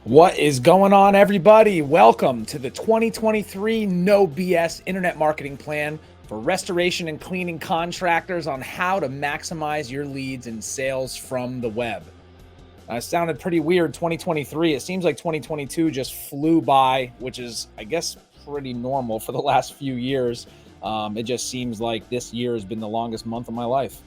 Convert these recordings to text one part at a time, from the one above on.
What is going on, everybody? Welcome to the 2023 No BS Internet Marketing Plan for restoration and cleaning contractors on how to maximize your leads and sales from the web. It sounded pretty weird, 2023. It seems like 2022 just flew by, which is, I guess, pretty normal for the last few years. It just seems like this year has been the longest month of my life.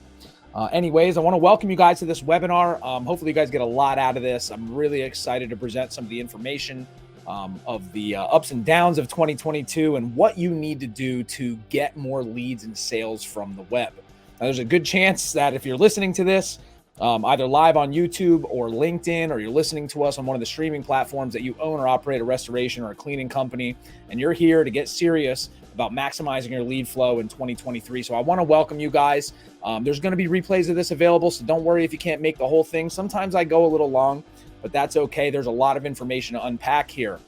Anyways, I want to welcome you guys to this webinar. Hopefully you guys get a lot out of this. I'm really excited to present some of the information of the ups and downs of 2022 and what you need to do to get more leads and sales from the web. Now, there's a good chance that if you're listening to this, either live on YouTube or LinkedIn, or you're listening to us on one of the streaming platforms, that you own or operate a restoration or a cleaning company, and you're here to get serious about maximizing your lead flow in 2023. So I want to welcome you guys. There's going to be replays of this available, so don't worry if you can't make the whole thing. Sometimes I go a little long, but that's okay. There's a lot of information to unpack here.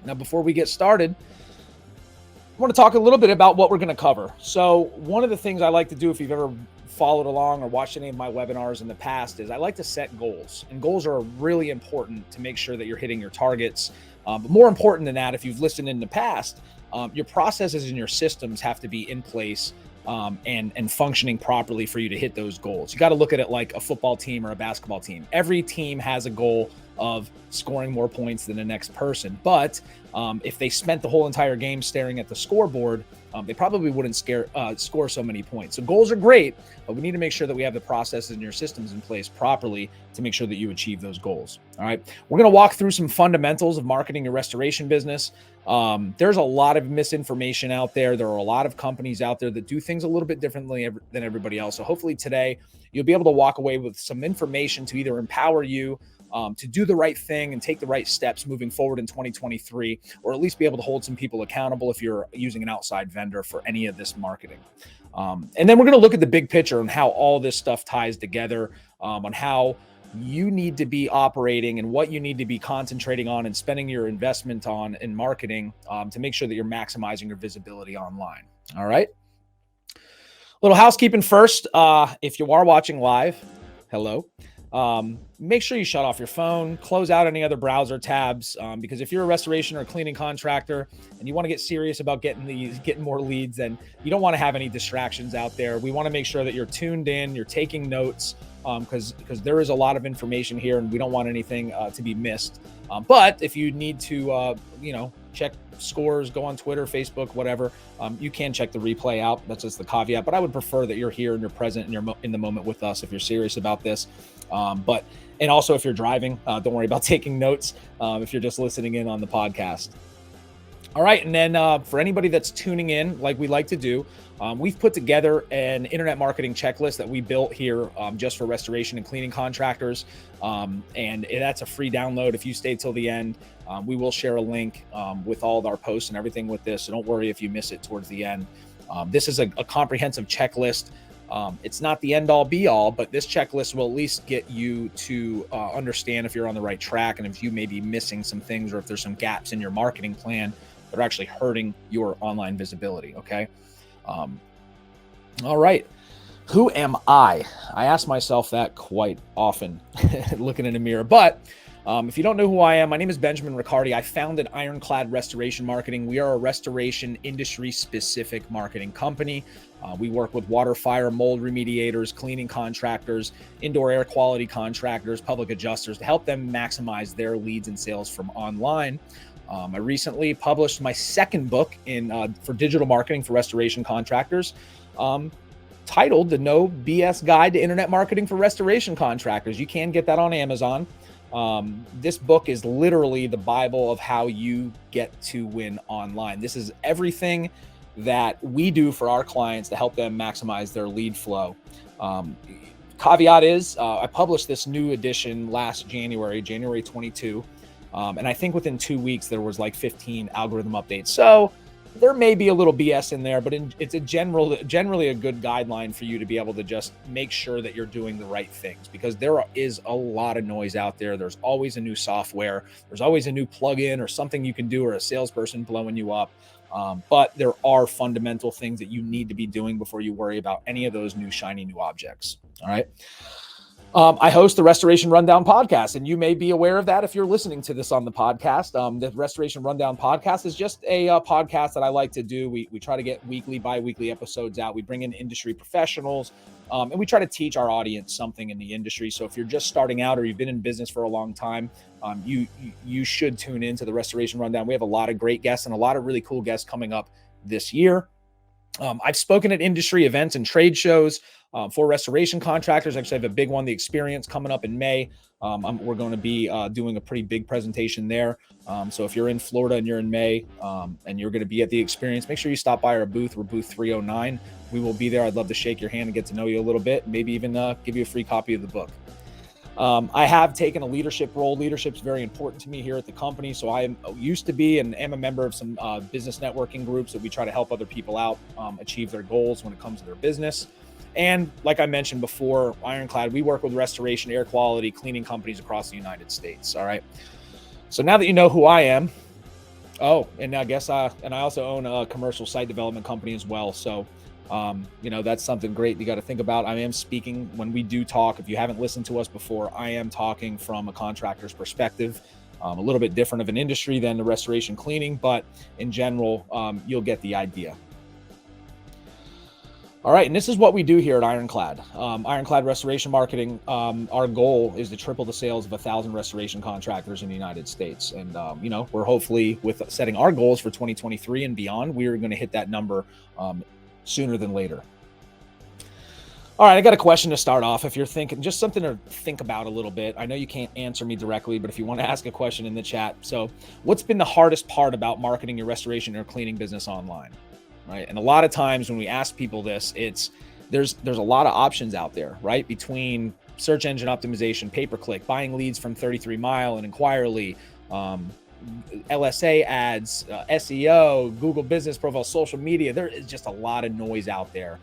Now, before we get started, I want to talk a little bit about what we're going to cover. So one of the things I like to do, if you've ever followed along or watched any of my webinars in the past, is I like to set goals. And goals are really important to make sure that you're hitting your targets. But more important than that, if you've listened in the past, your processes and your systems have to be in place and functioning properly for you to hit those goals. You got to look at it like a football team or a basketball team. Every team has a goal of scoring more points than the next person. But if they spent the whole entire game staring at the scoreboard, they probably wouldn't score so many points. So goals are great, but we need to make sure that we have the processes and your systems in place properly to make sure that you achieve those goals. All right. We're going to walk through some fundamentals of marketing your restoration business. There's a lot of misinformation out there. There are a lot of companies out there that do things a little bit differently than everybody else. So hopefully today you'll be able to walk away with some information to either empower you to do the right thing and take the right steps moving forward in 2023, or at least be able to hold some people accountable if you're using an outside vendor for any of this marketing. And then we're going to look at the big picture and how all this stuff ties together, on how you need to be operating and what you need to be concentrating on and spending your investment on in marketing to make sure that you're maximizing your visibility online. All right. Little housekeeping first. If you are watching live, hello. Make sure you shut off your phone, close out any other browser tabs, because if you're a restoration or cleaning contractor and you want to get serious about getting more leads, then you don't want to have any distractions out there. We want to make sure that you're tuned in, you're taking notes, because there is a lot of information here and we don't want anything to be missed. But if you need to, check scores, go on Twitter, Facebook, whatever, you can check the replay out. That's just the caveat. But I would prefer that you're here and you're present and you're in the moment with us if you're serious about this. And also if you're driving, don't worry about taking notes if you're just listening in on the podcast. All right. And then for anybody that's tuning in, like we like to do, we've put together an internet marketing checklist that we built here just for restoration and cleaning contractors. And that's a free download. If you stay till the end, we will share a link with all of our posts and everything with this. So don't worry if you miss it towards the end. This is a comprehensive checklist. It's not the end all be all, but this checklist will at least get you to understand if you're on the right track and if you may be missing some things or if there's some gaps in your marketing plan that are actually hurting your online visibility. Okay. All right. Who am I? I ask myself that quite often looking in a mirror, but if you don't know who I am, my name is Benjamin Riccardi. I founded Ironclad Restoration Marketing. We are a restoration industry-specific marketing company. We work with water, fire, mold remediators, cleaning contractors, indoor air quality contractors, public adjusters to help them maximize their leads and sales from online. I recently published my second book for digital marketing for restoration contractors, titled The No BS Guide to Internet Marketing for Restoration Contractors. You can get that on Amazon. This book is literally the Bible of how you get to win online. This is everything that we do for our clients to help them maximize their lead flow. Caveat is, I published this new edition last January 22. And I think within 2 weeks, there was like 15 algorithm updates. So there may be a little BS in there, but it's generally a good guideline for you to be able to just make sure that you're doing the right things, because there is a lot of noise out there. There's always a new software. There's always a new plugin or something you can do, or a salesperson blowing you up. But there are fundamental things that you need to be doing before you worry about any of those new shiny new objects. All right. I host the Restoration Rundown podcast, and you may be aware of that if you're listening to this on the podcast. The Restoration Rundown podcast is just a podcast that I like to do. We try to get weekly, bi-weekly episodes out. We bring in industry professionals, and we try to teach our audience something in the industry. So if you're just starting out or you've been in business for a long time, you should tune into the Restoration Rundown. We have a lot of great guests and a lot of really cool guests coming up this year. I've spoken at industry events and trade shows for restoration contractors. Actually, I have a big one, the Experience, coming up in May. We're going to be doing a pretty big presentation there. So if you're in Florida and you're in May and you're going to be at the Experience, make sure you stop by our booth. We're booth 309. We will be there. I'd love to shake your hand and get to know you a little bit, maybe even give you a free copy of the book. I have taken a leadership role. Leadership is very important to me here at the company. So I used to be and am a member of some business networking groups that we try to help other people out achieve their goals when it comes to their business. And like I mentioned before, Ironclad, we work with restoration, air quality, cleaning companies across the United States. All right. So now that you know who I am, and I guess I also own a commercial site development company as well. So that's something great you got to think about. I am speaking when we do talk. If you haven't listened to us before, I am talking from a contractor's perspective, a little bit different of an industry than the restoration cleaning, but in general, you'll get the idea. All right. And this is what we do here at Ironclad. Ironclad Restoration Marketing. Our goal is to triple the sales of 1,000 restoration contractors in the United States. And, we're hopefully, with setting our goals for 2023 and beyond, we're going to hit that number sooner than later. All right, I got a question to start off. If you're thinking, just something to think about a little bit. I know you can't answer me directly, but if you want to ask a question in the chat. So what's been the hardest part about marketing your restoration or cleaning business online? Right. And a lot of times when we ask people this, there's a lot of options out there, right? Between search engine optimization, pay-per-click, buying leads from 33 Mile and Inquiry, LSA ads, SEO, Google business profile, social media. There is just a lot of noise out there.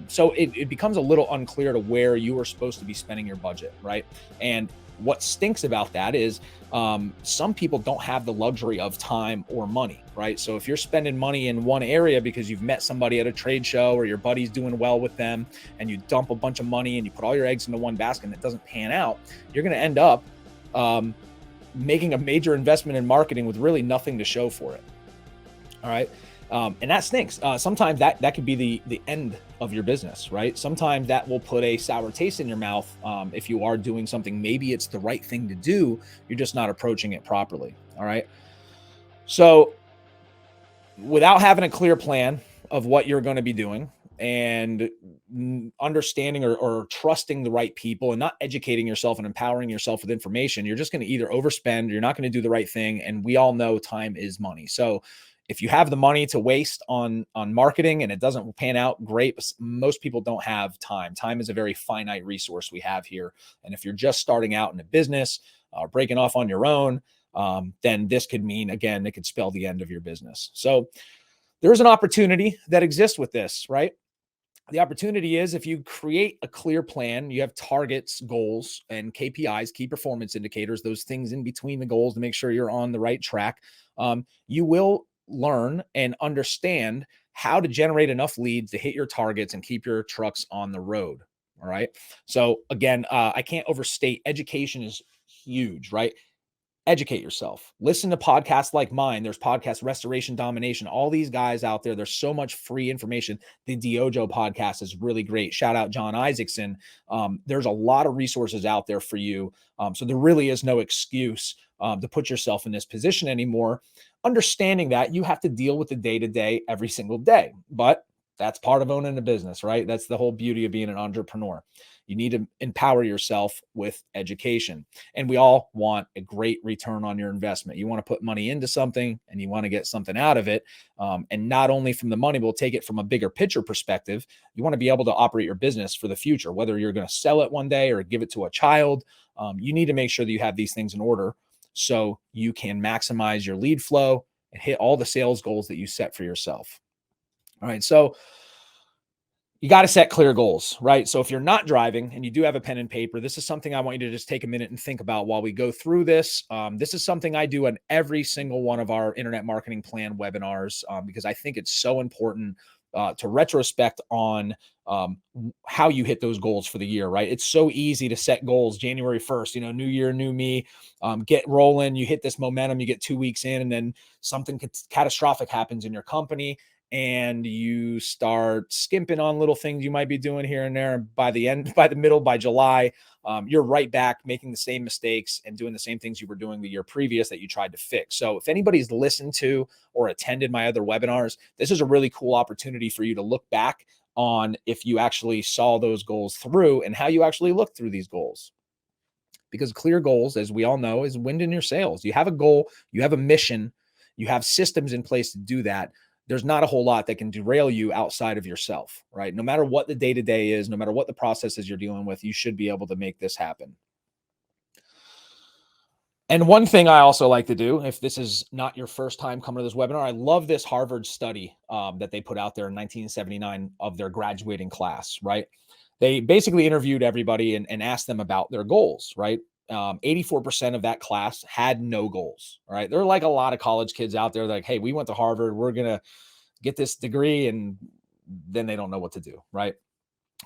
So it becomes a little unclear to where you are supposed to be spending your budget, right? And what stinks about that is some people don't have the luxury of time or money, right? So if you're spending money in one area because you've met somebody at a trade show or your buddy's doing well with them and you dump a bunch of money and you put all your eggs into one basket and it doesn't pan out, you're going to end up making a major investment in marketing with really nothing to show for it. All right. And that stinks. Sometimes that could be the end of your business, right? Sometimes that will put a sour taste in your mouth. If you are doing something, maybe it's the right thing to do. You're just not approaching it properly. All right. So without having a clear plan of what you're going to be doing and understanding or trusting the right people and not educating yourself and empowering yourself with information, you're just going to either overspend or you're not going to do the right thing. And we all know time is money. So if you have the money to waste on marketing and it doesn't pan out, great. But most people don't have time. Time is a very finite resource we have here. And if you're just starting out in a business or breaking off on your own, then this could mean, again, it could spell the end of your business. So there's an opportunity that exists with this, right? The opportunity is if you create a clear plan, you have targets, goals, and KPIs, key performance indicators, those things in between the goals to make sure you're on the right track. You will learn and understand how to generate enough leads to hit your targets and keep your trucks on the road. All right. So again, I can't overstate education is huge, right? Educate yourself. Listen to podcasts like mine. There's podcasts, Restoration Domination, all these guys out there. There's so much free information. The Diojo podcast is really great. Shout out John Isaacson. There's a lot of resources out there for you. So there really is no excuse to put yourself in this position anymore. Understanding that you have to deal with the day-to-day every single day, but that's part of owning a business, right? That's the whole beauty of being an entrepreneur. You need to empower yourself with education. And we all want a great return on your investment. You want to put money into something and you want to get something out of it. And not only from the money, but we'll take it from a bigger picture perspective. You want to be able to operate your business for the future, whether you're going to sell it one day or give it to a child. You need to make sure that you have these things in order so you can maximize your lead flow and hit all the sales goals that you set for yourself. All right. So you got to set clear goals, right? So if you're not driving and you do have a pen and paper, this is something I want you to just take a minute and think about while we go through this. This is something I do on every single one of our internet marketing plan webinars because I think it's so important to retrospect on how you hit those goals for the year, right? It's so easy to set goals January 1st, new year, new me, get rolling. You hit this momentum, you get 2 weeks in, and then something catastrophic happens in your company and you start skimping on little things you might be doing here and there. And by the middle, by July, you're right back making the same mistakes and doing the same things you were doing the year previous that you tried to fix. So if anybody's listened to or attended my other webinars, this is a really cool opportunity for you to look back on if you actually saw those goals through and how you actually looked through these goals. Because clear goals, as we all know, is wind in your sails. You have a goal, you have a mission, you have systems in place to do that. There's not a whole lot that can derail you outside of yourself, right? No matter what the day-to-day is, no matter what the processes you're dealing with, you should be able to make this happen. And one thing I also like to do, if this is not your first time coming to this webinar, I love this Harvard study that they put out there in 1979 of their graduating class, right? They basically interviewed everybody and asked them about their goals, right? 84% of that class had no goals, right? There are like a lot of college kids out there like, hey, we went to Harvard, we're going to get this degree, and then they don't know what to do, right?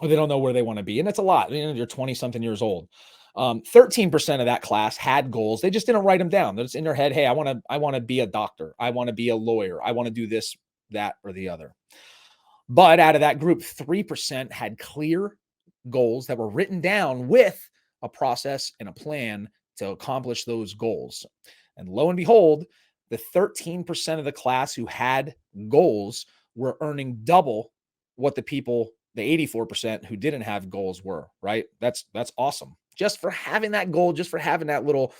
Or they don't know where they want to be. And it's a lot. You're 20 something years old. 13% of that class had goals. They just didn't write them down. It's in their head. Hey, I want to be a doctor. I want to be a lawyer. I want to do this, that, or the other. But out of that group, 3% had clear goals that were written down with a process and a plan to accomplish those goals. And lo and behold, the 13% of the class who had goals were earning double what the 84% who didn't have goals were, right? That's awesome. Just for having that goal, just for having that little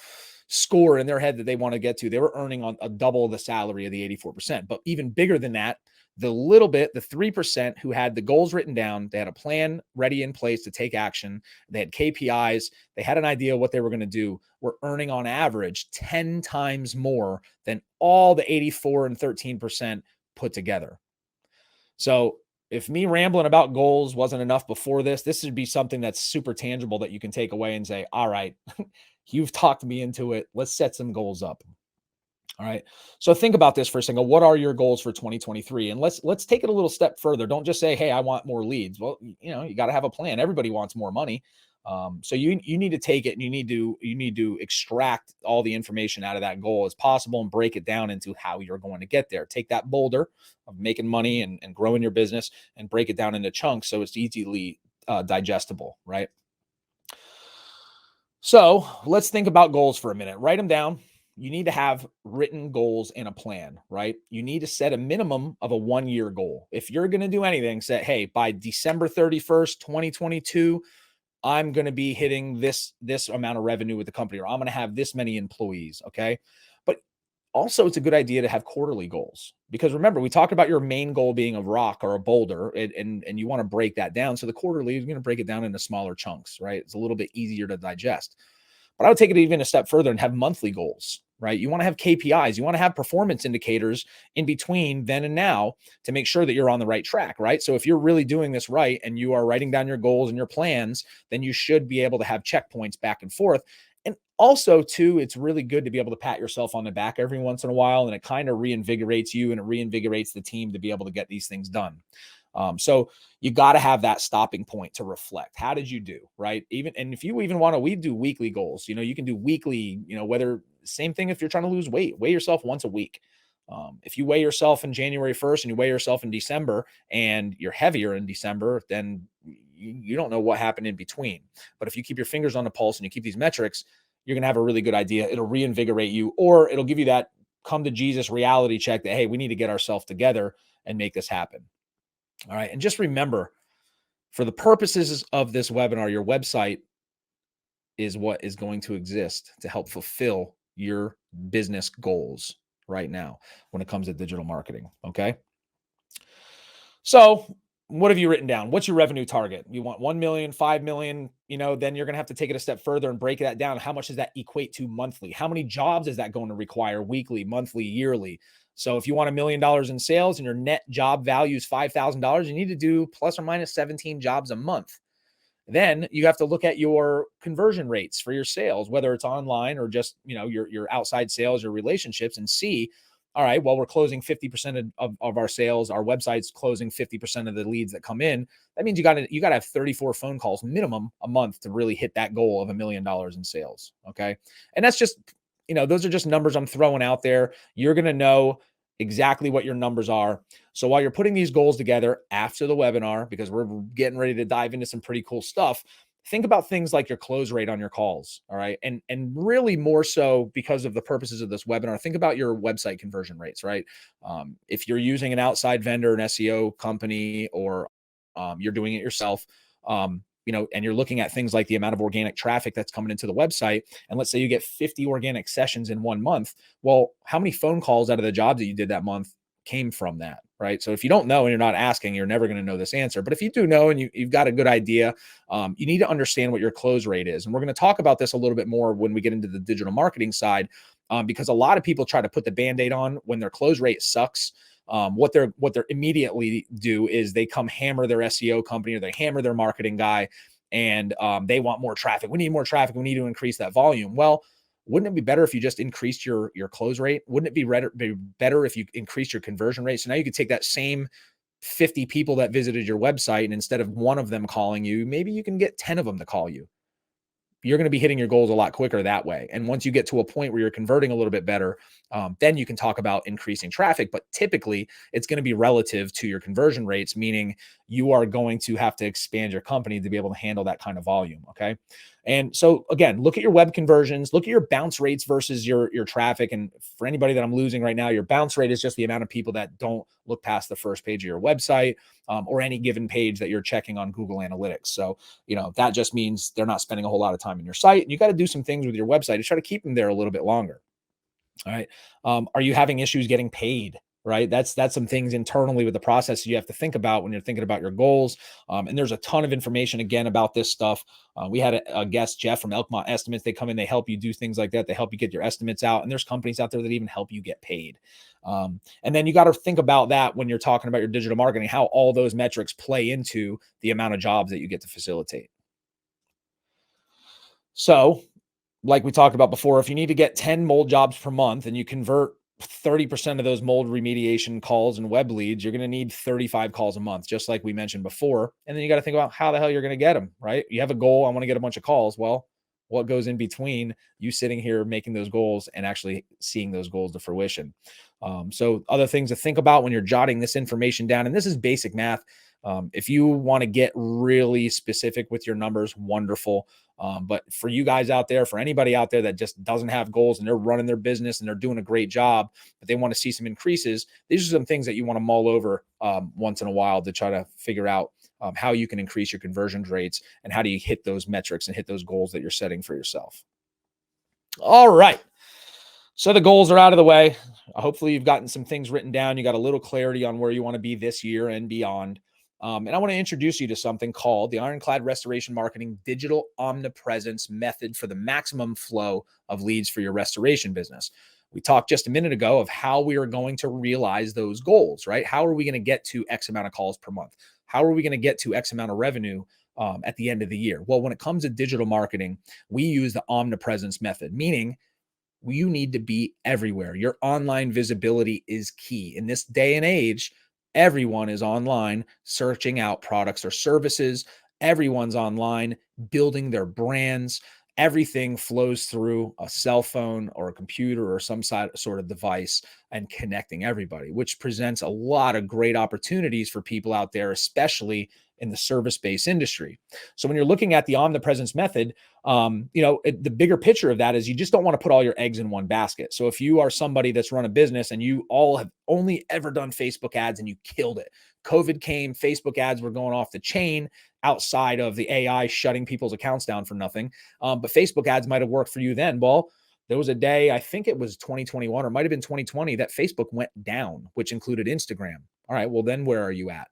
score in their head that they want to get to, they were earning on a double the salary of the 84%. But even bigger than that, the 3% who had the goals written down, they had a plan ready in place to take action. They had KPIs. They had an idea of what they were going to do. Were earning on average 10 times more than all the 84 and 13% put together. So if me rambling about goals wasn't enough before this would be something that's super tangible that you can take away and say, all right, you've talked me into it. Let's set some goals up. All right. So think about this for a second. What are your goals for 2023? And let's take it a little step further. Don't just say, hey, I want more leads. Well, you got to have a plan. Everybody wants more money. So you need to take it and you need to extract all the information out of that goal as possible and break it down into how you're going to get there. Take that boulder of making money and growing your business and break it down into chunks so it's easily digestible, right? So let's think about goals for a minute. Write them down. You need to have written goals and a plan, right? You need to set a minimum of a 1-year goal. If you're going to do anything, say, hey, by December 31st, 2022, I'm going to be hitting this amount of revenue with the company, or I'm going to have this many employees. Okay. But also it's a good idea to have quarterly goals, because remember, we talked about your main goal being a rock or a boulder, and you want to break that down. So the quarterly is going to break it down into smaller chunks, right? It's a little bit easier to digest. But I would take it even a step further and have monthly goals, right? You want to have KPIs. You want to have performance indicators in between then and now to make sure that you're on the right track, right? So if you're really doing this right and you are writing down your goals and your plans, then you should be able to have checkpoints back and forth. And also, too, it's really good to be able to pat yourself on the back every once in a while, and it kind of reinvigorates you and it reinvigorates the team to be able to get these things done. So you got to have that stopping point to reflect. How did you do, right? And if you even want to, we do weekly goals. You can do weekly, whether same thing if you're trying to lose weight, weigh yourself once a week. If you weigh yourself in January 1st and you weigh yourself in December and you're heavier in December, then you don't know what happened in between. But if you keep your fingers on the pulse and you keep these metrics, you're going to have a really good idea. It'll reinvigorate you, or it'll give you that come to Jesus reality check that, hey, we need to get ourselves together and make this happen. All right. And just remember, for the purposes of this webinar, your website is what is going to exist to help fulfill your business goals right now when it comes to digital marketing. Okay. So what have you written down? What's your revenue target? You want 1 million, 5 million, then you're going to have to take it a step further and break that down. How much does that equate to monthly? How many jobs is that going to require weekly, monthly, yearly? So if you want $1 million in sales and your net job value is $5,000, you need to do plus or minus 17 jobs a month. Then you have to look at your conversion rates for your sales, whether it's online or just, your outside sales or relationships, and see All right, well, we're closing 50% of our sales. Our website's closing 50% of the leads that come in. That means you got to have 34 phone calls minimum a month to really hit that goal of $1 million in sales. Okay. And that's just, those are just numbers I'm throwing out there. You're going to know exactly what your numbers are. So while you're putting these goals together after the webinar, because we're getting ready to dive into some pretty cool stuff, think about things like your close rate on your calls. All right. And really more so because of the purposes of this webinar, think about your website conversion rates, right? If you're using an outside vendor, an SEO company, or you're doing it yourself, and you're looking at things like the amount of organic traffic that's coming into the website. And let's say you get 50 organic sessions in 1 month. Well, how many phone calls out of the jobs that you did that month came from that, right? So if you don't know and you're not asking, you're never going to know this answer. But if you do know and you've got a good idea, you need to understand what your close rate is. And we're going to talk about this a little bit more when we get into the digital marketing side, because a lot of people try to put the Band-Aid on when their close rate sucks. What they're immediately do is they come hammer their SEO company or they hammer their marketing guy, and they want more traffic. We need more traffic. We need to increase that volume. Well, wouldn't it be better if you just increased your close rate? Wouldn't it be better if you increased your conversion rate? So now you could take that same 50 people that visited your website, and instead of one of them calling you, maybe you can get 10 of them to call you. You're going to be hitting your goals a lot quicker that way. And once you get to a point where you're converting a little bit better, then you can talk about increasing traffic. But typically, it's going to be relative to your conversion rates, meaning you are going to have to expand your company to be able to handle that kind of volume. Okay. And so again, look at your web conversions, look at your bounce rates versus your traffic. And for anybody that I'm losing right now, your bounce rate is just the amount of people that don't look past the first page of your website, or any given page that you're checking on Google Analytics. So, that just means they're not spending a whole lot of time in your site. And you got to do some things with your website to try to keep them there a little bit longer. All right. Are you having issues getting paid? Right. That's some things internally with the process you have to think about when you're thinking about your goals. And there's a ton of information again about this stuff. We had a guest, Jeff from Elkmont Estimates. They come in, they help you do things like that. They help you get your estimates out. And there's companies out there that even help you get paid. And then you got to think about that when you're talking about your digital marketing, how all those metrics play into the amount of jobs that you get to facilitate. So, like we talked about before, if you need to get 10 mold jobs per month and you convert 30% of those mold remediation calls and web leads, you're going to need 35 calls a month, just like we mentioned before. And then you got to think about how the hell you're going to get them, right? You have a goal. I want to get a bunch of calls. Well, what goes in between you sitting here making those goals and actually seeing those goals to fruition? So other things to think about when you're jotting this information down, and this is basic math. If you want to get really specific with your numbers, wonderful. But for you guys out there, for anybody out there that just doesn't have goals and they're running their business and they're doing a great job, but they want to see some increases, these are some things that you want to mull over once in a while to try to figure out how you can increase your conversion rates and how do you hit those metrics and hit those goals that you're setting for yourself. All right. So the goals are out of the way. Hopefully you've gotten some things written down. You got a little clarity on where you want to be this year and beyond. And I want to introduce you to something called the Ironclad Restoration Marketing Digital Omnipresence Method for the maximum flow of leads for your restoration business. We talked just a minute ago of how we are going to realize those goals, right? How are we going to get to X amount of calls per month? How are we going to get to X amount of revenue at the end of the year? Well, when it comes to digital marketing, we use the omnipresence method, meaning you need to be everywhere. Your online visibility is key. In this day and age, everyone is online searching out products or services. Everyone's online building their brands. Everything flows through a cell phone or a computer or some sort of device and connecting everybody, which presents a lot of great opportunities for people out there, especially in the service-based industry. So when you're looking at the omnipresence method, the bigger picture of that is you just don't want to put all your eggs in one basket. So if you are somebody that's run a business and you all have only ever done Facebook ads and you killed it, COVID came, Facebook ads were going off the chain outside of the AI shutting people's accounts down for nothing. But Facebook ads might have worked for you then. Well, there was a day, I think it was 2021 or might have been 2020, that Facebook went down, which included Instagram. All right, well, then where are you at?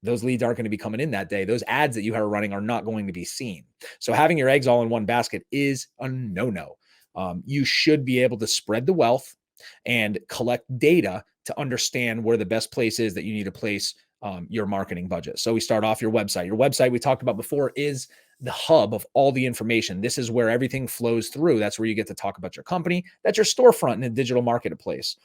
Those leads aren't going to be coming in that day. Those ads that you are running are not going to be seen. So having your eggs all in one basket is a no-no. You should be able to spread the wealth and collect data to understand where the best place is that you need to place your marketing budget. So we start off your website. Your website, we talked about before, is the hub of all the information. This is where everything flows through. That's where you get to talk about your company. That's your storefront in a digital marketplace.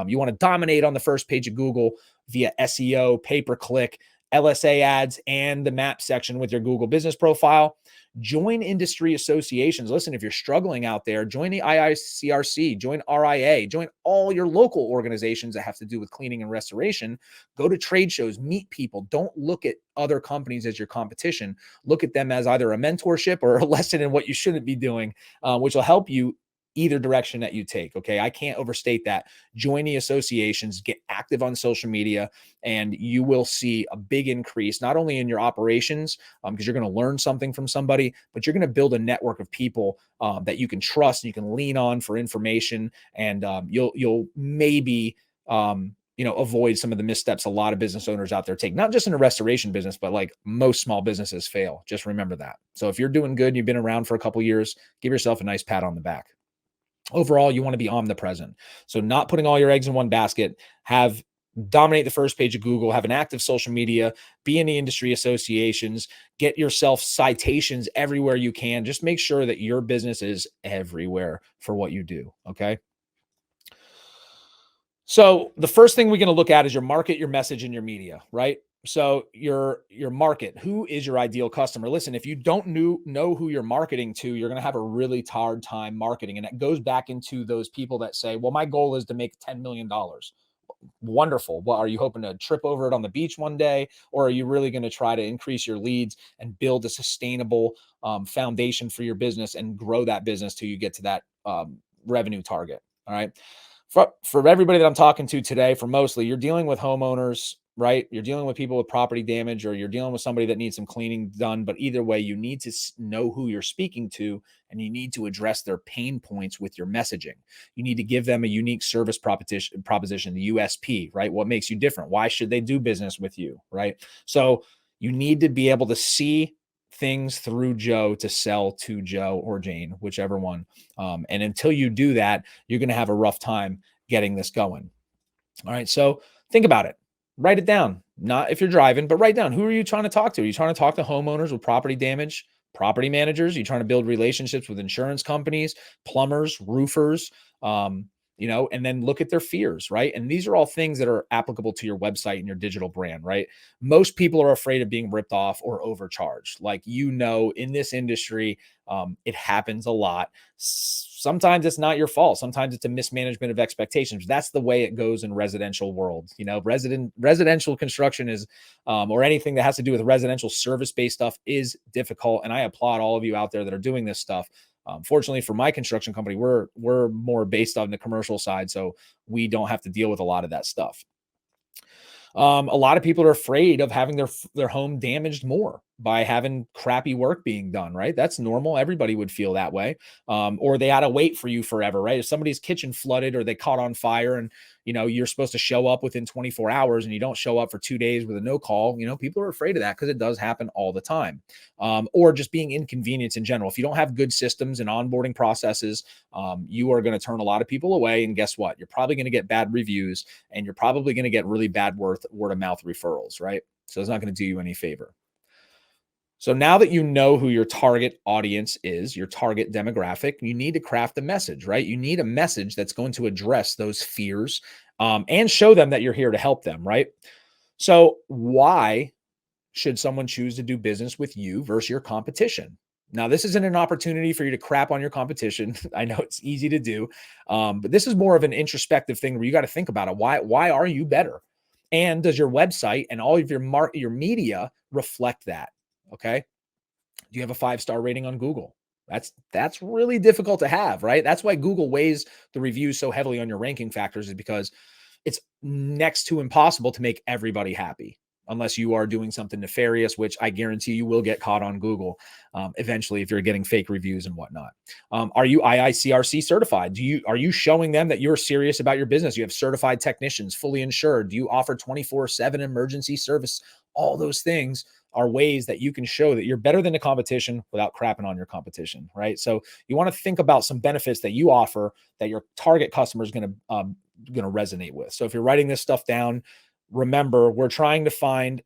You want to dominate on the first page of Google via SEO, pay-per-click, LSA ads, and the map section with your Google business profile. Join industry associations. Listen, if you're struggling out there, join the IICRC, join RIA, join all your local organizations that have to do with cleaning and restoration. Go to trade shows, meet people. Don't look at other companies as your competition. Look at them as either a mentorship or a lesson in what you shouldn't be doing, which will help you either direction that you take. Okay. I can't overstate that. Join the associations, get active on social media, and you will see a big increase, not only in your operations, because you're going to learn something from somebody, but you're going to build a network of people that you can trust and you can lean on for information. And you'll maybe, avoid some of the missteps a lot of business owners out there take, not just in a restoration business, but like most small businesses fail. Just remember that. So if you're doing good, and you've been around for a couple of years, give yourself a nice pat on the back. Overall, you want to be omnipresent. So not putting all your eggs in one basket, dominate the first page of Google, have an active social media, be in the industry associations, get yourself citations everywhere you can. Just make sure that your business is everywhere for what you do. Okay. So the first thing we're going to look at is your market, your message, and your media, right? So your market, who is your ideal customer? Listen, if you don't know who you're marketing to, you're going to have a really hard time marketing. And it goes back into those people that say, well, my goal is to make $10 million. Wonderful. Well, are you hoping to trip over it on the beach one day? Or are you really going to try to increase your leads and build a sustainable foundation for your business and grow that business till you get to that revenue target? All right. For everybody that I'm talking to today, for mostly, you're dealing with homeowners, right? You're dealing with people with property damage, or you're dealing with somebody that needs some cleaning done. But either way, you need to know who you're speaking to, and you need to address their pain points with your messaging. You need to give them a unique service proposition, the USP, right? What makes you different? Why should they do business with you, right? So you need to be able to see things through Joe to sell to Joe or Jane, whichever one. And until you do that, you're going to have a rough time getting this going. All right. So think about it. Write it down. Not if you're driving, but write down, who are you trying to talk to? Are you trying to talk to homeowners with property damage, property managers? Are you trying to build relationships with insurance companies, plumbers, roofers? And then look at their fears, right? And these are all things that are applicable to your website and your digital brand, right? Most people are afraid of being ripped off or overcharged. Like, in this industry, it happens a lot. Sometimes it's not your fault. Sometimes it's a mismanagement of expectations. That's the way it goes in residential world. Residential construction is, or anything that has to do with residential service-based stuff is difficult. And I applaud all of you out there that are doing this stuff. Fortunately for my construction company, we're more based on the commercial side, so we don't have to deal with a lot of that stuff. A lot of people are afraid of having their home damaged more by having crappy work being done, right? That's normal. Everybody would feel that way. Or they had to wait for you forever, right? If somebody's kitchen flooded or they caught on fire and, you're supposed to show up within 24 hours and you don't show up for 2 days with a no call, people are afraid of that because it does happen all the time. Or just being inconvenienced in general. If you don't have good systems and onboarding processes, you are going to turn a lot of people away. And guess what? You're probably going to get bad reviews, and you're probably going to get really bad word of mouth referrals, right? So it's not going to do you any favor. So now that you know who your target audience is, your target demographic, you need to craft a message, right? You need a message that's going to address those fears and show them that you're here to help them, right? So why should someone choose to do business with you versus your competition? Now, this isn't an opportunity for you to crap on your competition. I know it's easy to do, but this is more of an introspective thing where you got to think about it. Why are you better? And does your website and all of your media reflect that? Okay. Do you have a 5-star rating on Google? That's really difficult to have, right? That's why Google weighs the reviews so heavily on your ranking factors, is because it's next to impossible to make everybody happy unless you are doing something nefarious, which I guarantee you will get caught on Google eventually if you're getting fake reviews and whatnot. Are you IICRC certified? Are you showing them that you're serious about your business? You have certified technicians, fully insured. Do you offer 24/7 emergency service? All those things are ways that you can show that you're better than the competition without crapping on your competition, right? So you want to think about some benefits that you offer that your target customer is going to resonate with. So if you're writing this stuff down, remember, we're trying to find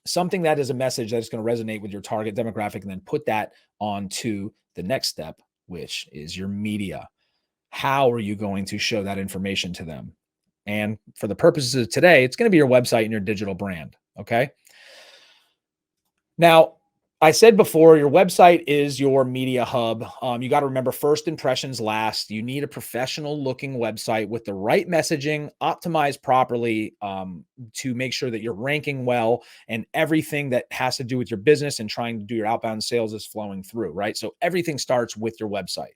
something that is a message that's going to resonate with your target demographic, and then put that onto the next step, which is your media. How are you going to show that information to them? And for the purposes of today, it's going to be your website and your digital brand. Okay. Now, I said before, your website is your media hub. You got to remember, first impressions last. You need a professional looking website with the right messaging, optimized properly, to make sure that you're ranking well, and everything that has to do with your business and trying to do your outbound sales is flowing through, right? So everything starts with your website.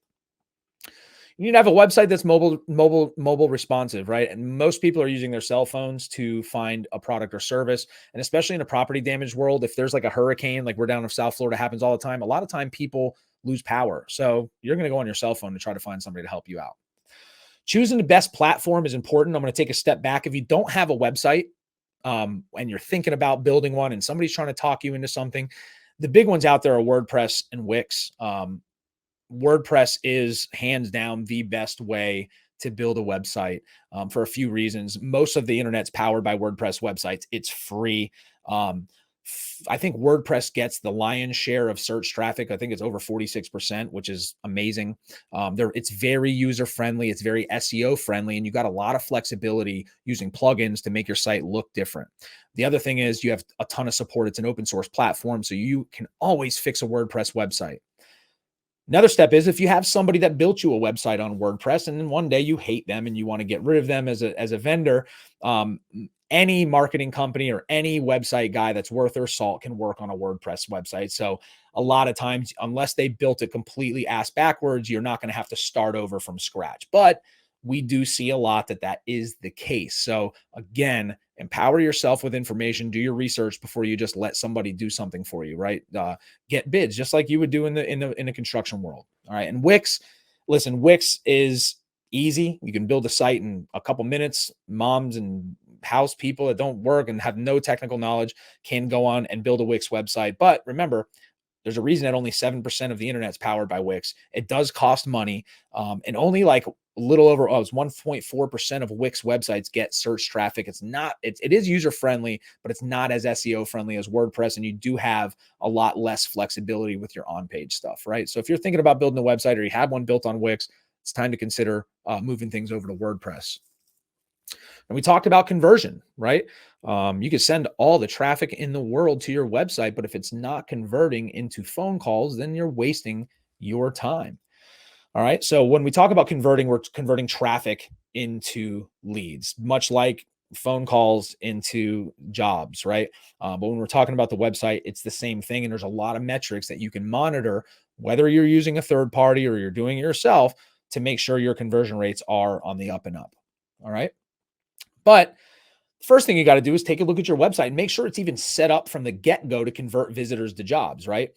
You need to have a website that's mobile responsive, right? And most people are using their cell phones to find a product or service. And especially in a property damage world, if there's like a hurricane, like we're down in South Florida, happens all the time. A lot of time people lose power. So you're going to go on your cell phone to try to find somebody to help you out. Choosing the best platform is important. I'm going to take a step back. If you don't have a website, and you're thinking about building one and somebody's trying to talk you into something, the big ones out there are WordPress and Wix. WordPress is hands down the best way to build a website, for a few reasons. Most of the internet's powered by WordPress websites. It's free. I think WordPress gets the lion's share of search traffic. I think it's over 46%, which is amazing. It's very user friendly. It's very SEO friendly, and you got a lot of flexibility using plugins to make your site look different. The other thing is you have a ton of support. It's an open source platform, so you can always fix a WordPress website. Another step is if you have somebody that built you a website on WordPress and then one day you hate them and you want to get rid of them as a vendor, any marketing company or any website guy that's worth their salt can work on a WordPress website. So a lot of times, unless they built it completely ass backwards, you're not going to have to start over from scratch. But we do see a lot that is the case. So again, empower yourself with information, do your research before you just let somebody do something for you, right? Get bids just like you would do in the construction world. All right. And Wix, listen, Wix is easy. You can build a site in a couple minutes. Moms and house people that don't work and have no technical knowledge can go on and build a Wix website. But remember, there's a reason that only 7% of the internet's powered by Wix. It does cost money, and only like a little over, it's 1.4% of Wix websites get search traffic. It is user friendly, but it's not as SEO friendly as WordPress, and you do have a lot less flexibility with your on-page stuff, right? So if you're thinking about building a website or you have one built on Wix, it's time to consider moving things over to WordPress. And we talked about conversion, right? You could send all the traffic in the world to your website, but if it's not converting into phone calls, then you're wasting your time. All right. So when we talk about converting, we're converting traffic into leads, much like phone calls into jobs, right? But when we're talking about the website, it's the same thing. And there's a lot of metrics that you can monitor, whether you're using a third party or you're doing it yourself, to make sure your conversion rates are on the up and up. All right. But first thing you got to do is take a look at your website and make sure it's even set up from the get-go to convert visitors to jobs, right?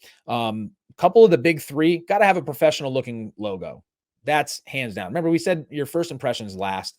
Couple of the big three, got to have a professional looking logo. That's hands down. Remember, we said your first impressions last.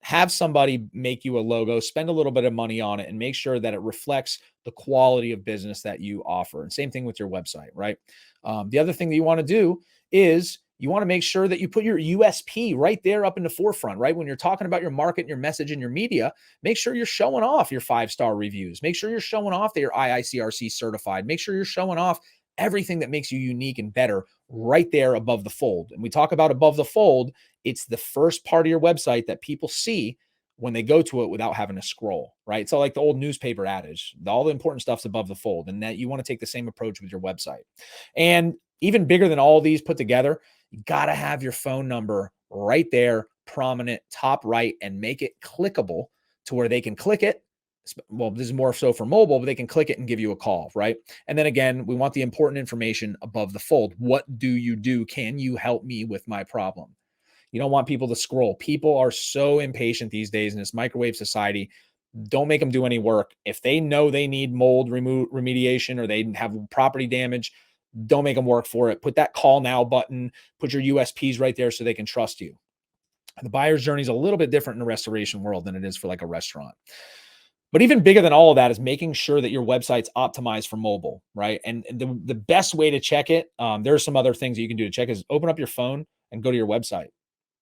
Have somebody make you a logo, spend a little bit of money on it, and make sure that it reflects the quality of business that you offer. And same thing with your website, right? The other thing that you want to do is you want to make sure that you put your USP right there up in the forefront, right? When you're talking about your market and your message and your media, make sure you're showing off your 5-star reviews. Make sure you're showing off that you're IICRC certified. Make sure you're showing off everything that makes you unique and better right there above the fold. And we talk about above the fold, it's the first part of your website that people see when they go to it without having to scroll, right? So like the old newspaper adage, all the important stuff's above the fold, and that you want to take the same approach with your website. And even bigger than all these put together, you got to have your phone number right there, prominent, top right, and make it clickable to where they can click it. Well, this is more so for mobile, but they can click it and give you a call, right? And then again, we want the important information above the fold. What do you do? Can you help me with my problem? You don't want people to scroll. People are so impatient these days in this microwave society. Don't make them do any work. If they know they need mold remediation or they have property damage, don't make them work for it. Put that call now button, put your USPs right there so they can trust you. The buyer's journey is a little bit different in the restoration world than it is for like a restaurant. But even bigger than all of that is making sure that your website's optimized for mobile, right? And the best way to check it, there are some other things that you can do to check, is open up your phone and go to your website.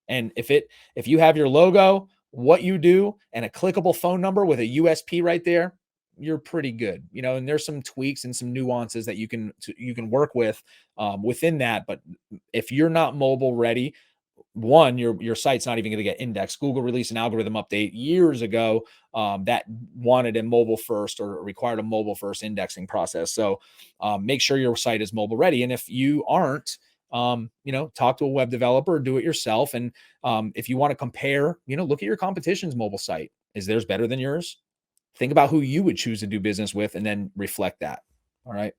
And if you have your logo what you do and a clickable phone number with a USP right there, you're pretty good. And there's some tweaks and some nuances that you can work with within that. But if you're not mobile ready, one, your site's not even going to get indexed. Google released an algorithm update years ago that wanted a mobile first or required a mobile first indexing process. So make sure your site is mobile ready. And if you aren't, talk to a web developer, or do it yourself. And if you want to compare, look at your competition's mobile site. Is theirs better than yours? Think about who you would choose to do business with and then reflect that. All right.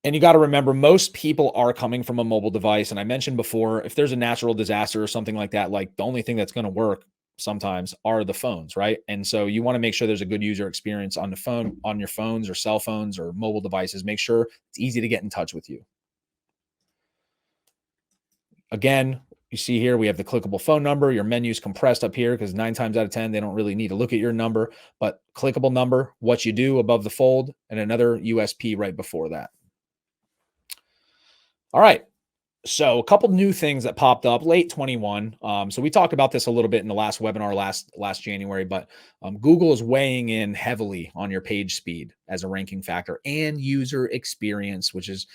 And you got to remember, most people are coming from a mobile device. And I mentioned before, if there's a natural disaster or something like that, like the only thing that's going to work sometimes are the phones, right? And so you want to make sure there's a good user experience on the phone, on your phones or cell phones or mobile devices. Make sure it's easy to get in touch with you. Again, you see here, we have the clickable phone number. Your menu's compressed up here because 9 times out of 10, they don't really need to look at your number, but clickable number, what you do above the fold, and another USP right before that. All right. So a couple new things that popped up late 21. So we talked about this a little bit in the last webinar last January, but Google is weighing in heavily on your page speed as a ranking factor and user experience, which is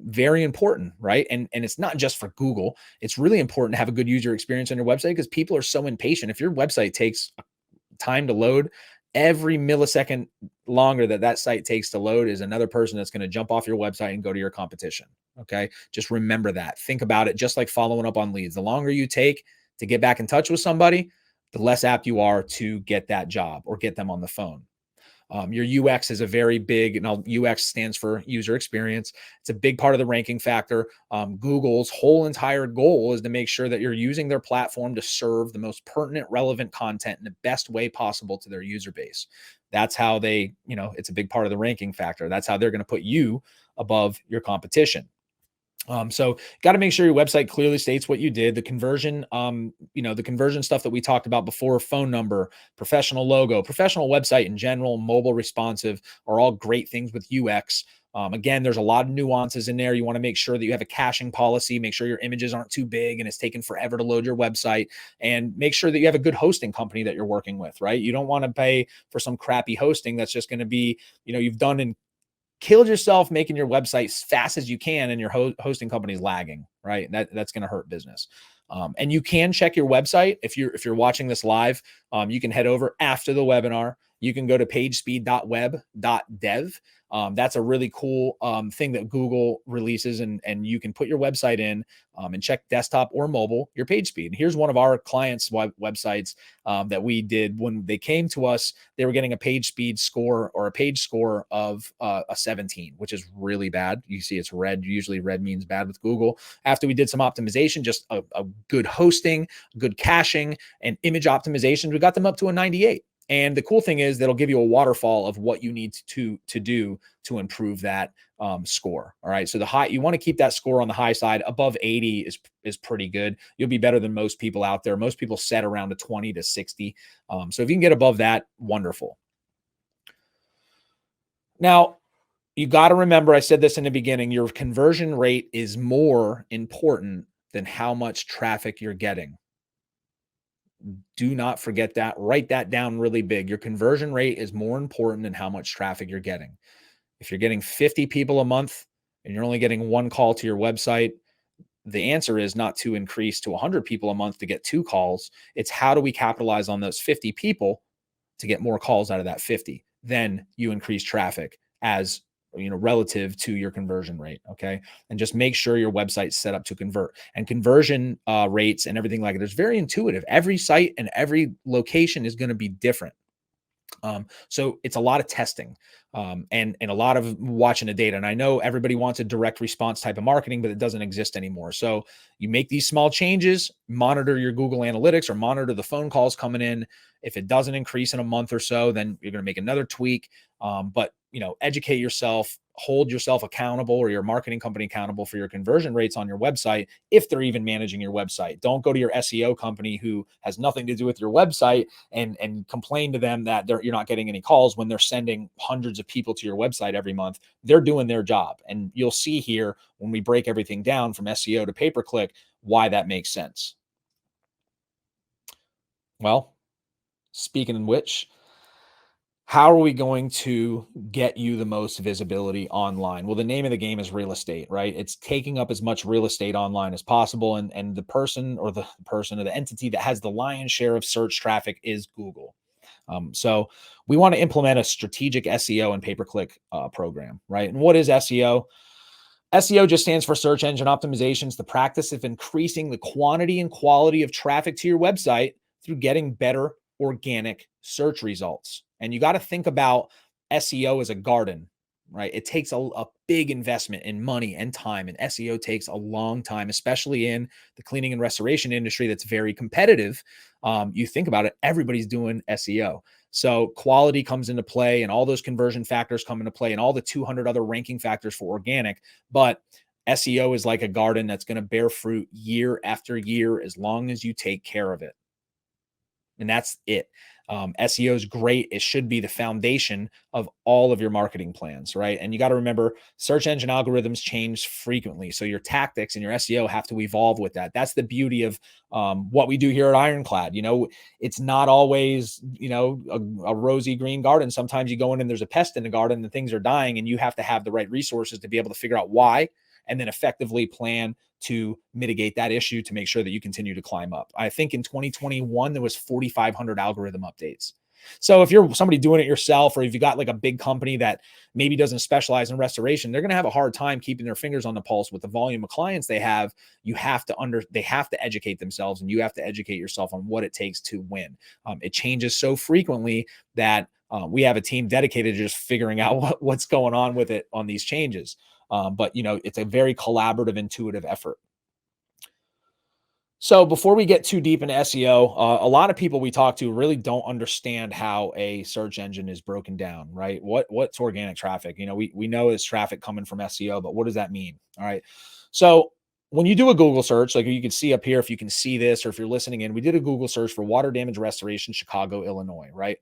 very important, right? And it's not just for Google. It's really important to have a good user experience on your website because people are so impatient. If your website takes time to load, every millisecond longer that site takes to load is another person that's going to jump off your website and go to your competition. Okay. Just remember that. Think about it just like following up on leads. The longer you take to get back in touch with somebody, the less apt you are to get that job or get them on the phone. Your UX is a very big, UX stands for user experience. It's a big part of the ranking factor. Google's whole entire goal is to make sure that you're using their platform to serve the most pertinent, relevant content in the best way possible to their user base. That's how it's a big part of the ranking factor. That's how they're going to put you above your competition. So got to make sure your website clearly states what you did. The conversion, the conversion stuff that we talked about before, phone number, professional logo, professional website in general, mobile responsive are all great things with UX. Again, there's a lot of nuances in there. You want to make sure that you have a caching policy, make sure your images aren't too big and it's taking forever to load your website, and make sure that you have a good hosting company that you're working with, right? You don't want to pay for some crappy hosting that's just going to be, you've done and killed yourself making your website as fast as you can and your hosting company is lagging, right? That's going to hurt business. And you can check your website. If you're watching this live, you can head over after the webinar. You can go to pagespeed.web.dev. That's a really cool thing that Google releases, and you can put your website in and check desktop or mobile, your page speed. And here's one of our clients' websites that we did when they came to us. They were getting a page speed score or a page score of a 17, which is really bad. You see it's red. Usually red means bad with Google. After we did some optimization, just a good hosting, good caching, and image optimizations, we got them up to a 98. And the cool thing is that'll give you a waterfall of what you need to do to improve that score. All right. So you want to keep that score on the high side. Above 80 is pretty good. You'll be better than most people out there. Most people set around a 20 to 60. So if you can get above that, wonderful. Now, you got to remember, I said this in the beginning, your conversion rate is more important than how much traffic you're getting. Do not forget that. Write that down really big. Your conversion rate is more important than how much traffic you're getting. If you're getting 50 people a month and you're only getting one call to your website, the answer is not to increase to 100 people a month to get 2 calls. It's how do we capitalize on those 50 people to get more calls out of that 50? Then you increase traffic as relative to your conversion rate. Okay. And just make sure your website's set up to convert, and conversion rates and everything like it. It's very intuitive. Every site and every location is going to be different. So it's a lot of testing and a lot of watching the data. And I know everybody wants a direct response type of marketing, but it doesn't exist anymore. So you make these small changes, monitor your Google Analytics or monitor the phone calls coming in. If it doesn't increase in a month or so, then you're going to make another tweak. But educate yourself, hold yourself accountable, or your marketing company accountable for your conversion rates on your website, if they're even managing your website. Don't go to your SEO company who has nothing to do with your website and complain to them that you're not getting any calls when they're sending hundreds of people to your website every month. They're doing their job. And you'll see here when we break everything down from SEO to pay-per-click, why that makes sense. Well, speaking in which, how are we going to get you the most visibility online? Well, the name of the game is real estate, right? It's taking up as much real estate online as possible. And the person or the entity that has the lion's share of search traffic is Google. So we want to implement a strategic SEO and pay-per-click program, right? And what is SEO? SEO just stands for search engine optimization. It's the practice of increasing the quantity and quality of traffic to your website through getting better organic search results. And you got to think about SEO as a garden, right? It takes a big investment in money and time, and SEO takes a long time, especially in the cleaning and restoration industry that's very competitive. You think about it, everybody's doing SEO. So quality comes into play, and all those conversion factors come into play, and all the 200 other ranking factors for organic. But SEO is like a garden that's going to bear fruit year after year as long as you take care of it. And that's it. SEO is great. It should be the foundation of all of your marketing plans, right? And you got to remember, search engine algorithms change frequently. So your tactics and your SEO have to evolve with that. That's the beauty of what we do here at Ironclad. It's not always, a rosy green garden. Sometimes you go in and there's a pest in the garden and things are dying, and you have to have the right resources to be able to figure out why and then effectively plan to mitigate that issue to make sure that you continue to climb up. I think in 2021, there was 4,500 algorithm updates. So if you're somebody doing it yourself, or if you got like a big company that maybe doesn't specialize in restoration, they're going to have a hard time keeping their fingers on the pulse with the volume of clients they have. They have to educate themselves, and you have to educate yourself on what it takes to win. It changes so frequently that we have a team dedicated to just figuring out what's going on with it on these changes. But it's a very collaborative, intuitive effort. So before we get too deep into SEO, a lot of people we talk to really don't understand how a search engine is broken down, right? What's organic traffic? We know it's traffic coming from SEO, but what does that mean? All right. So when you do a Google search, like you can see up here, if you can see this, or if you're listening in, we did a Google search for water damage restoration, Chicago, Illinois, right?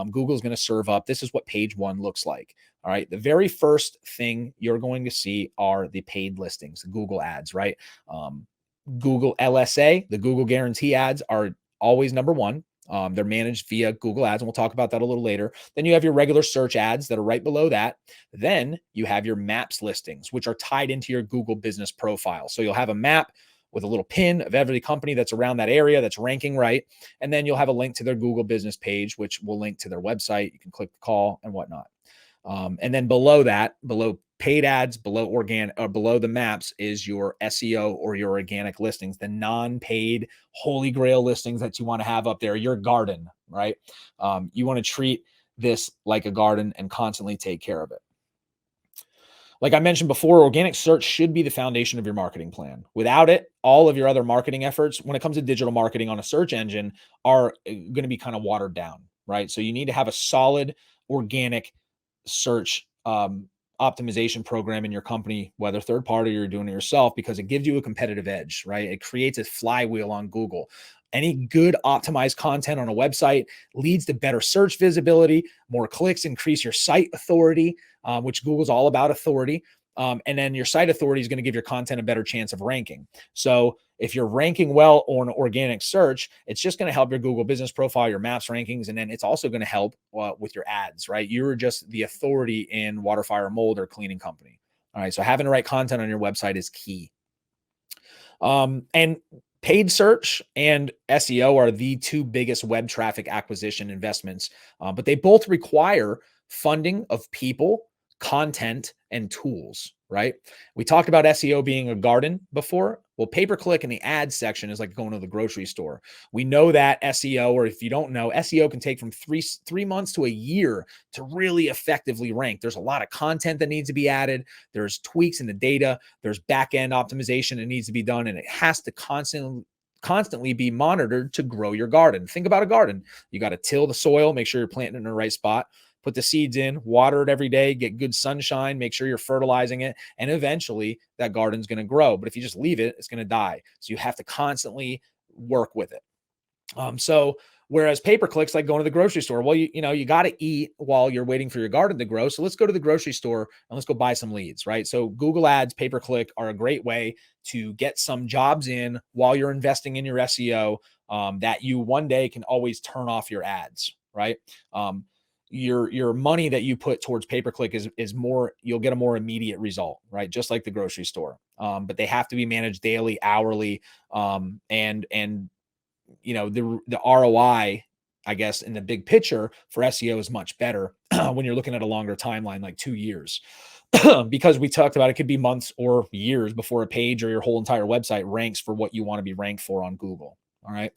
Google's going to serve up. This is what page one looks like. All right. The very first thing you're going to see are the paid listings, the Google ads, right? Google LSA, the Google Guarantee ads, are always number one. They're managed via Google Ads, and we'll talk about that a little later. Then you have your regular search ads that are right below that. Then you have your maps listings, which are tied into your Google business profile. So you'll have a map with a little pin of every company that's around that area that's ranking right. And then you'll have a link to their Google business page, which will link to their website. You can click the call and whatnot. And then below that, below paid ads, below organic, or below the maps, is your SEO or your organic listings, the non-paid holy grail listings that you want to have up there, your garden, right? You want to treat this like a garden and constantly take care of it. Like I mentioned before, organic search should be the foundation of your marketing plan. Without it, all of your other marketing efforts, when it comes to digital marketing on a search engine, are going to be kind of watered down, right? So you need to have a solid organic search optimization program in your company, whether third party or you're doing it yourself, because it gives you a competitive edge, right? It creates a flywheel on Google. Any good optimized content on a website leads to better search visibility, more clicks, increase your site authority, which Google's all about authority. And then your site authority is going to give your content a better chance of ranking. So if you're ranking well on organic search, it's just going to help your Google business profile, your maps rankings, and then it's also going to help with your ads, right? You're just the authority in water, fire, mold, or cleaning company. All right. So having the right content on your website is key. And paid search and SEO are the two biggest web traffic acquisition investments, but they both require funding of people, content, and tools, right? We talked about SEO being a garden before. Well, pay-per-click in the ads section is like going to the grocery store. We know that SEO, or if you don't know, SEO can take from three months to a year to really effectively rank. There's a lot of content that needs to be added. There's tweaks in the data. There's back-end optimization that needs to be done, and it has to constantly be monitored to grow your garden. Think about a garden. You got to till the soil, make sure you're planting in the right spot, put the seeds in, water it every day, get good sunshine, make sure you're fertilizing it, and eventually that garden's going to grow. But if you just leave it, it's going to die. So you have to constantly work with it. So whereas pay-per-clicks like going to the grocery store, well, you got to eat while you're waiting for your garden to grow. So let's go to the grocery store and let's go buy some leads, right? So Google Ads, pay-per-click are a great way to get some jobs in while you're investing in your SEO, that you one day can always turn off your ads, right? Um, your money that you put towards pay-per-click is more, you'll get a more immediate result, right? Just like the grocery store. But they have to be managed daily, hourly, and the ROI, I guess, in the big picture for SEO is much better when you're looking at a longer timeline, like 2 years, because we talked about it could be months or years before a page or your whole entire website ranks for what you want to be ranked for on Google. All right.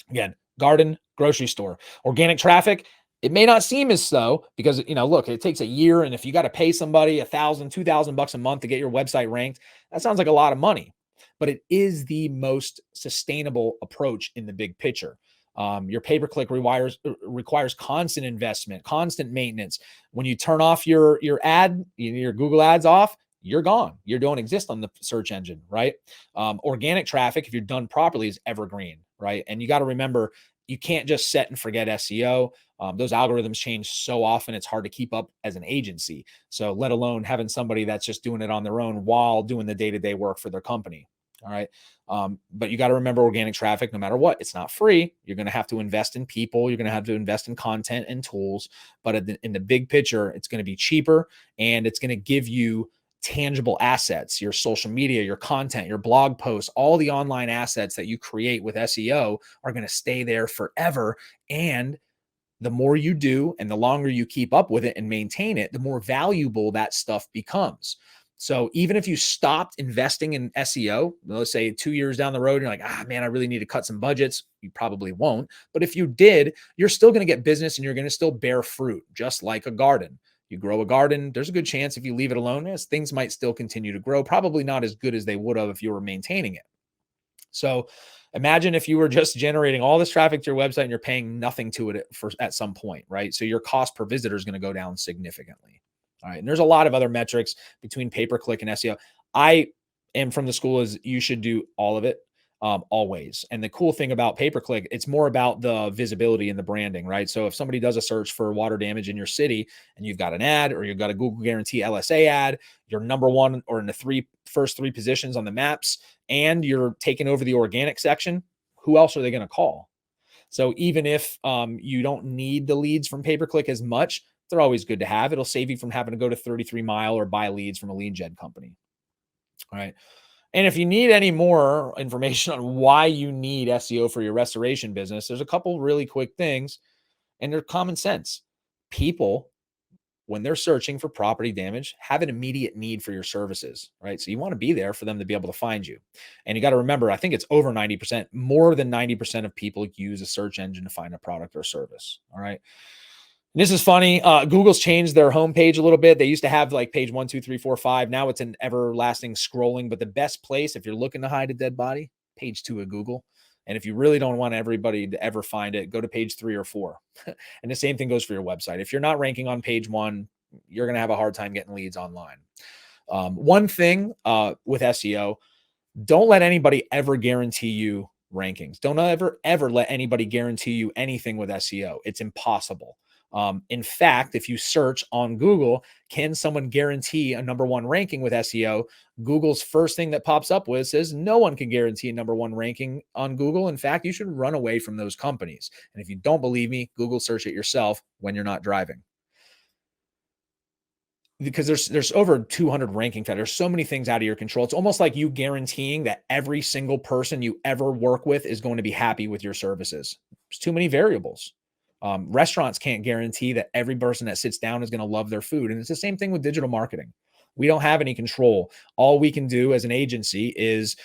Again, garden, grocery store, organic traffic. It may not seem as so because, look, it takes a year. And if you got to pay somebody 1,000, 2,000 bucks a month to get your website ranked, that sounds like a lot of money, but it is the most sustainable approach in the big picture. Your pay-per-click requires constant investment, constant maintenance. When you turn off your Google ads off, you're gone. You don't exist on the search engine, right? Organic traffic, if you're done properly, is evergreen, right? And you got to remember, you can't just set and forget SEO. Those algorithms change so often, it's hard to keep up as an agency. So let alone having somebody that's just doing it on their own while doing the day-to-day work for their company. All right. But you got to remember, organic traffic, no matter what, it's not free. You're going to have to invest in people. You're going to have to invest in content and tools. But in the big picture, it's going to be cheaper, and it's going to give you tangible assets, your social media, your content, your blog posts, all the online assets that you create with SEO are going to stay there forever. And the more you do and the longer you keep up with it and maintain it, the more valuable that stuff becomes. So even if you stopped investing in SEO, let's say 2 years down the road, you're like, man, I really need to cut some budgets. You probably won't. But if you did, you're still going to get business and you're going to still bear fruit, just like a garden. You grow a garden, there's a good chance if you leave it alone, yes, things might still continue to grow, probably not as good as they would have if you were maintaining it. So imagine if you were just generating all this traffic to your website and you're paying nothing to it at some point, right? So your cost per visitor is going to go down significantly. All right. And there's a lot of other metrics between pay-per-click and SEO. I am from the school is you should do all of it, always. And the cool thing about pay-per-click, it's more about the visibility and the branding, right? So if somebody does a search for water damage in your city and you've got an ad or you've got a Google Guarantee LSA ad, you're number one or in the first three positions on the maps, and you're taking over the organic section, who else are they going to call? So even if you don't need the leads from pay-per-click as much, they're always good to have. It'll save you from having to go to 33 Mile or buy leads from a lead gen company. All right. And if you need any more information on why you need SEO for your restoration business, there's a couple really quick things, and they're common sense. People, when they're searching for property damage, have an immediate need for your services, right? So you want to be there for them to be able to find you. And you got to remember, I think it's over 90%, more than 90% of people use a search engine to find a product or service. All right. And this is funny. Google's changed their homepage a little bit. They used to have like page 1, 2, 3, 4, 5. Now it's an everlasting scrolling. But the best place, if you're looking to hide a dead body, page 2 of Google. And if you really don't want everybody to ever find it, go to page 3 or 4. And the same thing goes for your website. If you're not ranking on page 1, you're going to have a hard time getting leads online. One thing with SEO, don't let anybody ever guarantee you rankings. Don't ever let anybody guarantee you anything with SEO. It's impossible. In fact, if you search on Google, can someone guarantee a number one ranking with SEO? Google's first thing that pops up with says no one can guarantee a number one ranking on Google. In fact, you should run away from those companies. And if you don't believe me, Google search it yourself when you're not driving. Because there's over 200 ranking factors. There's so many things out of your control. It's almost like you guaranteeing that every single person you ever work with is going to be happy with your services. There's too many variables. Restaurants can't guarantee that every person that sits down is going to love their food. And it's the same thing with digital marketing. We don't have any control. All we can do as an agency is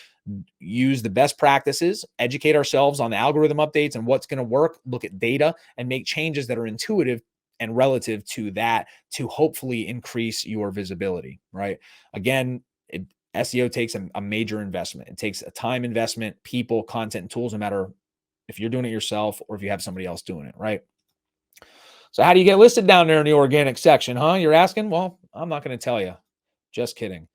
use the best practices, educate ourselves on the algorithm updates and what's going to work, look at data, and make changes that are intuitive and relative to that to hopefully increase your visibility, right? Again, SEO takes a major investment. It takes a time investment, people, content, and tools, no matter if you're doing it yourself or if you have somebody else doing it, right? So how do you get listed down there in the organic section, huh? You're asking? Well, I'm not going to tell you. Just kidding.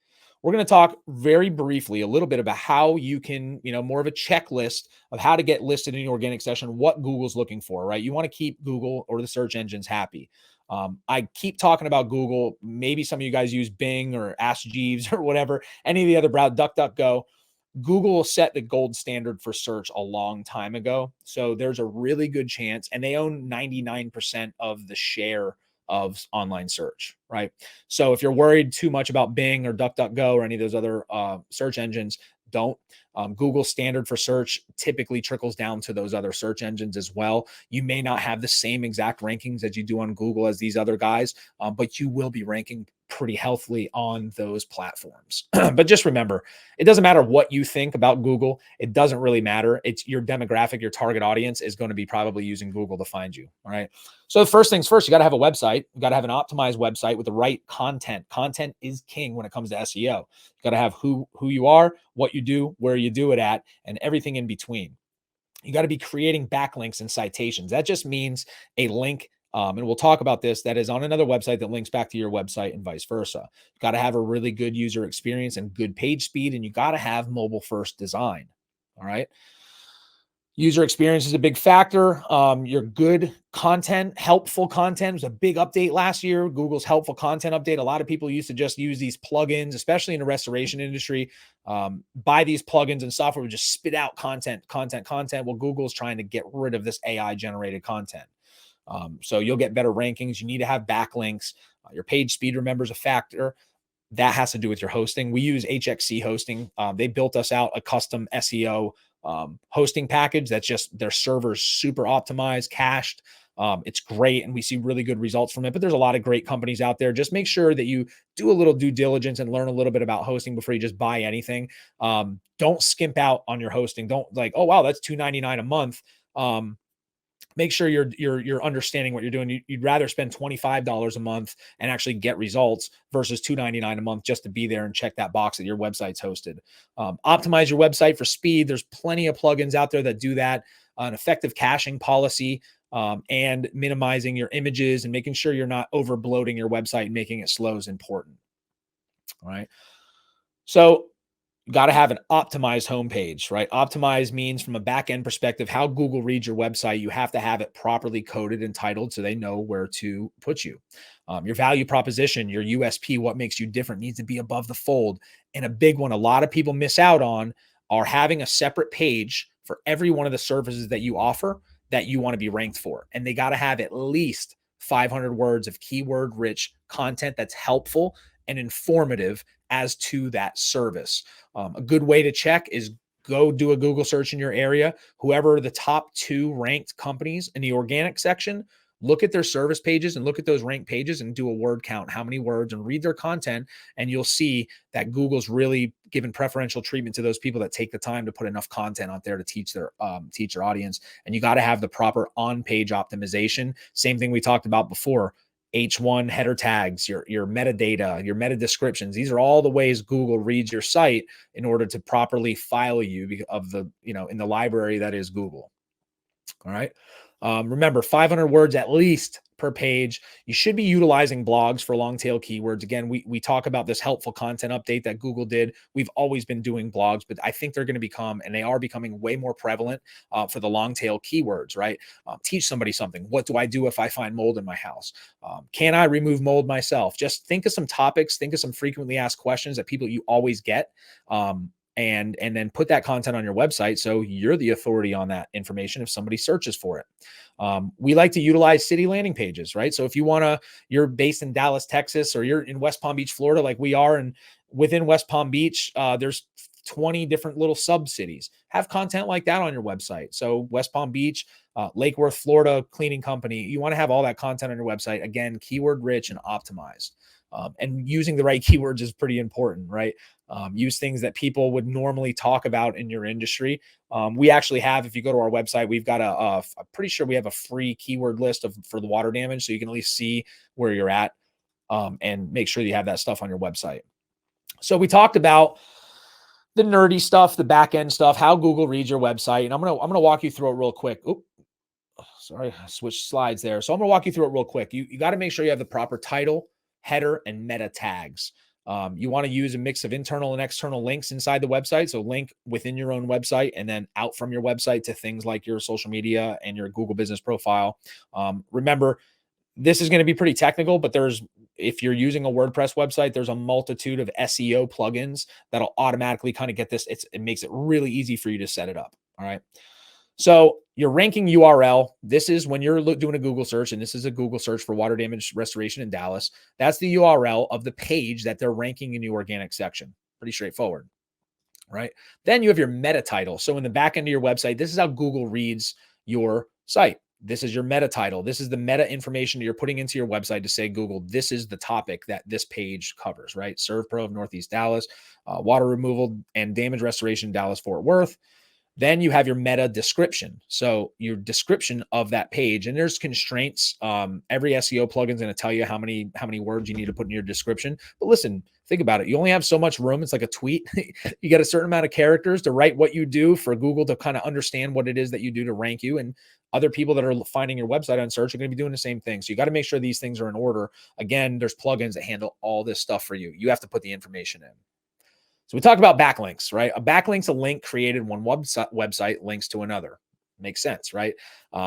we're going to talk very briefly a little bit about how you can, more of a checklist of how to get listed in the organic session, what Google's looking for, right? You want to keep Google or the search engines happy. I keep talking about Google. Maybe some of you guys use Bing or Ask Jeeves or whatever, any of the other browsers, DuckDuckGo. Google set the gold standard for search a long time ago. So there's a really good chance, and they own 99% of the share of online search, right? So if you're worried too much about Bing or DuckDuckGo or any of those other search engines, don't. Google's standard for search typically trickles down to those other search engines as well. You may not have the same exact rankings as you do on Google as these other guys, but you will be ranking pretty healthily on those platforms. But just remember, it doesn't matter what you think about Google. It doesn't really matter. It's your demographic, your target audience is going to be probably using Google to find you. All right. So the first things first, you got to have a website. You got to have an optimized website with the right content. Content is king when it comes to SEO. You got to have who you are, what you do, where you do it at, and everything in between. You got to be creating backlinks and citations. That just means a link. And we'll talk about this, that is on another website that links back to your website and vice versa. You got to have a really good user experience and good page speed, and you got to have mobile first design. All right. User experience is a big factor. Your good content, helpful content was a big update last year. Google's helpful content update. A lot of people used to just use these plugins, especially in the restoration industry. Buy these plugins and software would just spit out content. Well, Google's trying to get rid of this AI generated content. So you'll get better rankings. You need to have backlinks. Your page speed, remember, is a factor. That has to do with your hosting. We use HXC hosting. They built us out a custom SEO hosting package that's just their servers super optimized, cached. It's great, and we see really good results from it. But there's a lot of great companies out there. Just make sure that you do a little due diligence and learn a little bit about hosting before you just buy anything. Don't skimp out on your hosting. Don't like, oh wow, that's $299 a month. Make sure you're understanding what you're doing. You'd rather spend $25 a month and actually get results versus $299 a month just to be there and check that box that your website's hosted. Optimize your website for speed. There's plenty of plugins out there that do that. An effective caching policy, and minimizing your images and making sure you're not over bloating your website and making it slow is important. All right. So you got to have an optimized homepage, right? Optimized means from a back end perspective, how Google reads your website, you have to have it properly coded and titled so they know where to put you. Your value proposition, your USP, what makes you different, needs to be above the fold. And a big one a lot of people miss out on are having a separate page for every one of the services that you offer that you want to be ranked for. And they got to have at least 500 words of keyword rich content that's helpful and informative as to that service. A good way to check is go do a Google search in your area. Whoever the top 2 ranked companies in the organic section, look at their service pages and look at those ranked pages and do a word count, how many words, and read their content. And you'll see that Google's really given preferential treatment to those people that take the time to put enough content out there to teach their audience. And you got to have the proper on-page optimization. Same thing we talked about before. H1 header tags, your metadata, your meta descriptions. These are all the ways Google reads your site in order to properly file you of the, in the library that is Google. All right. Remember, 500 words at least per page. You should be utilizing blogs for long tail keywords. Again, we talk about this helpful content update that Google did. We've always been doing blogs, but I think they're going to become, and they are becoming way more prevalent for the long tail keywords, right? Teach somebody something. What do I do if I find mold in my house? Can I remove mold myself? Just think of some topics, think of some frequently asked questions that you always get. And then put that content on your website so you're the authority on that information if somebody searches for it. We like to utilize city landing pages, right? So if you're based in Dallas, Texas, or you're in West Palm Beach, Florida, like we are, and within West Palm Beach, there's 20 different little sub cities. Have content like that on your website. So West Palm Beach, Lake Worth, Florida cleaning company, you want to have all that content on your website. Again, keyword rich and optimized. And using the right keywords is pretty important, right? Use things that people would normally talk about in your industry. We actually have, if you go to our website, we've got I'm pretty sure we have a free keyword list for the water damage. So you can at least see where you're at, and make sure you have that stuff on your website. So we talked about the nerdy stuff, the back end stuff, how Google reads your website. And I'm going to walk you through it real quick. Oop, sorry, I switched slides there. So I'm going to walk you through it real quick. You got to make sure you have the proper title, header, and meta tags. You want to use a mix of internal and external links inside the website. So link within your own website and then out from your website to things like your social media and your Google business profile. Remember, this is going to be pretty technical, but if you're using a WordPress website, there's a multitude of SEO plugins that'll automatically kind of get this. It makes it really easy for you to set it up. All right. So your ranking URL, this is when you're doing a Google search, and this is a Google search for water damage restoration in Dallas. That's the URL of the page that they're ranking in the organic section. Pretty straightforward, right? Then you have your meta title. So in the back end of your website, this is how Google reads your site. This is your meta title. This is the meta information that you're putting into your website to say, Google, this is the topic that this page covers, right? ServPro of Northeast Dallas, water removal and damage restoration in Dallas, Fort Worth. Then you have your meta description. So your description of that page, and there's constraints. Every SEO plugin is going to tell you how many words you need to put in your description. But listen, think about it. You only have so much room. It's like a tweet. You get a certain amount of characters to write what you do for Google to kind of understand what it is that you do to rank you. And other people that are finding your website on search are going to be doing the same thing. So you got to make sure these things are in order. Again, there's plugins that handle all this stuff for you. You have to put the information in. So we talked about backlinks, right? A backlink's a link created when one website links to another. Makes sense, right?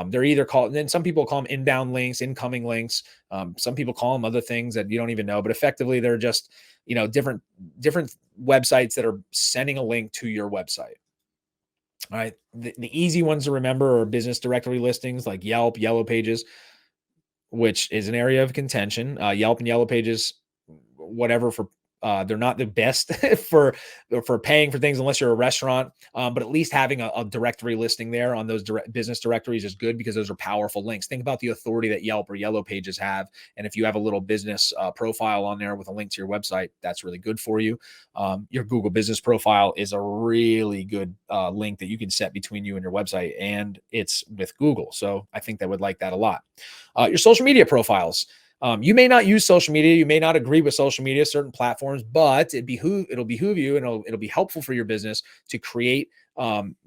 They're either called, and then some people call them inbound links, incoming links. Some people call them other things that you don't even know, but effectively they're just, different websites that are sending a link to your website. All right. The easy ones to remember are business directory listings like Yelp, Yellow Pages, which is an area of contention. Yelp and Yellow Pages, whatever, they're not the best for paying for things unless you're a restaurant. But at least having a directory listing there on those business directories is good because those are powerful links. Think about the authority that Yelp or Yellow Pages have. And if you have a little business profile on there with a link to your website, that's really good for you. Your Google business profile is a really good link that you can set between you and your website, and it's with Google. So I think they would like that a lot. Your social media profiles. You may not use social media. You may not agree with social media, certain platforms, but it'll behoove you, and it'll be helpful for your business to create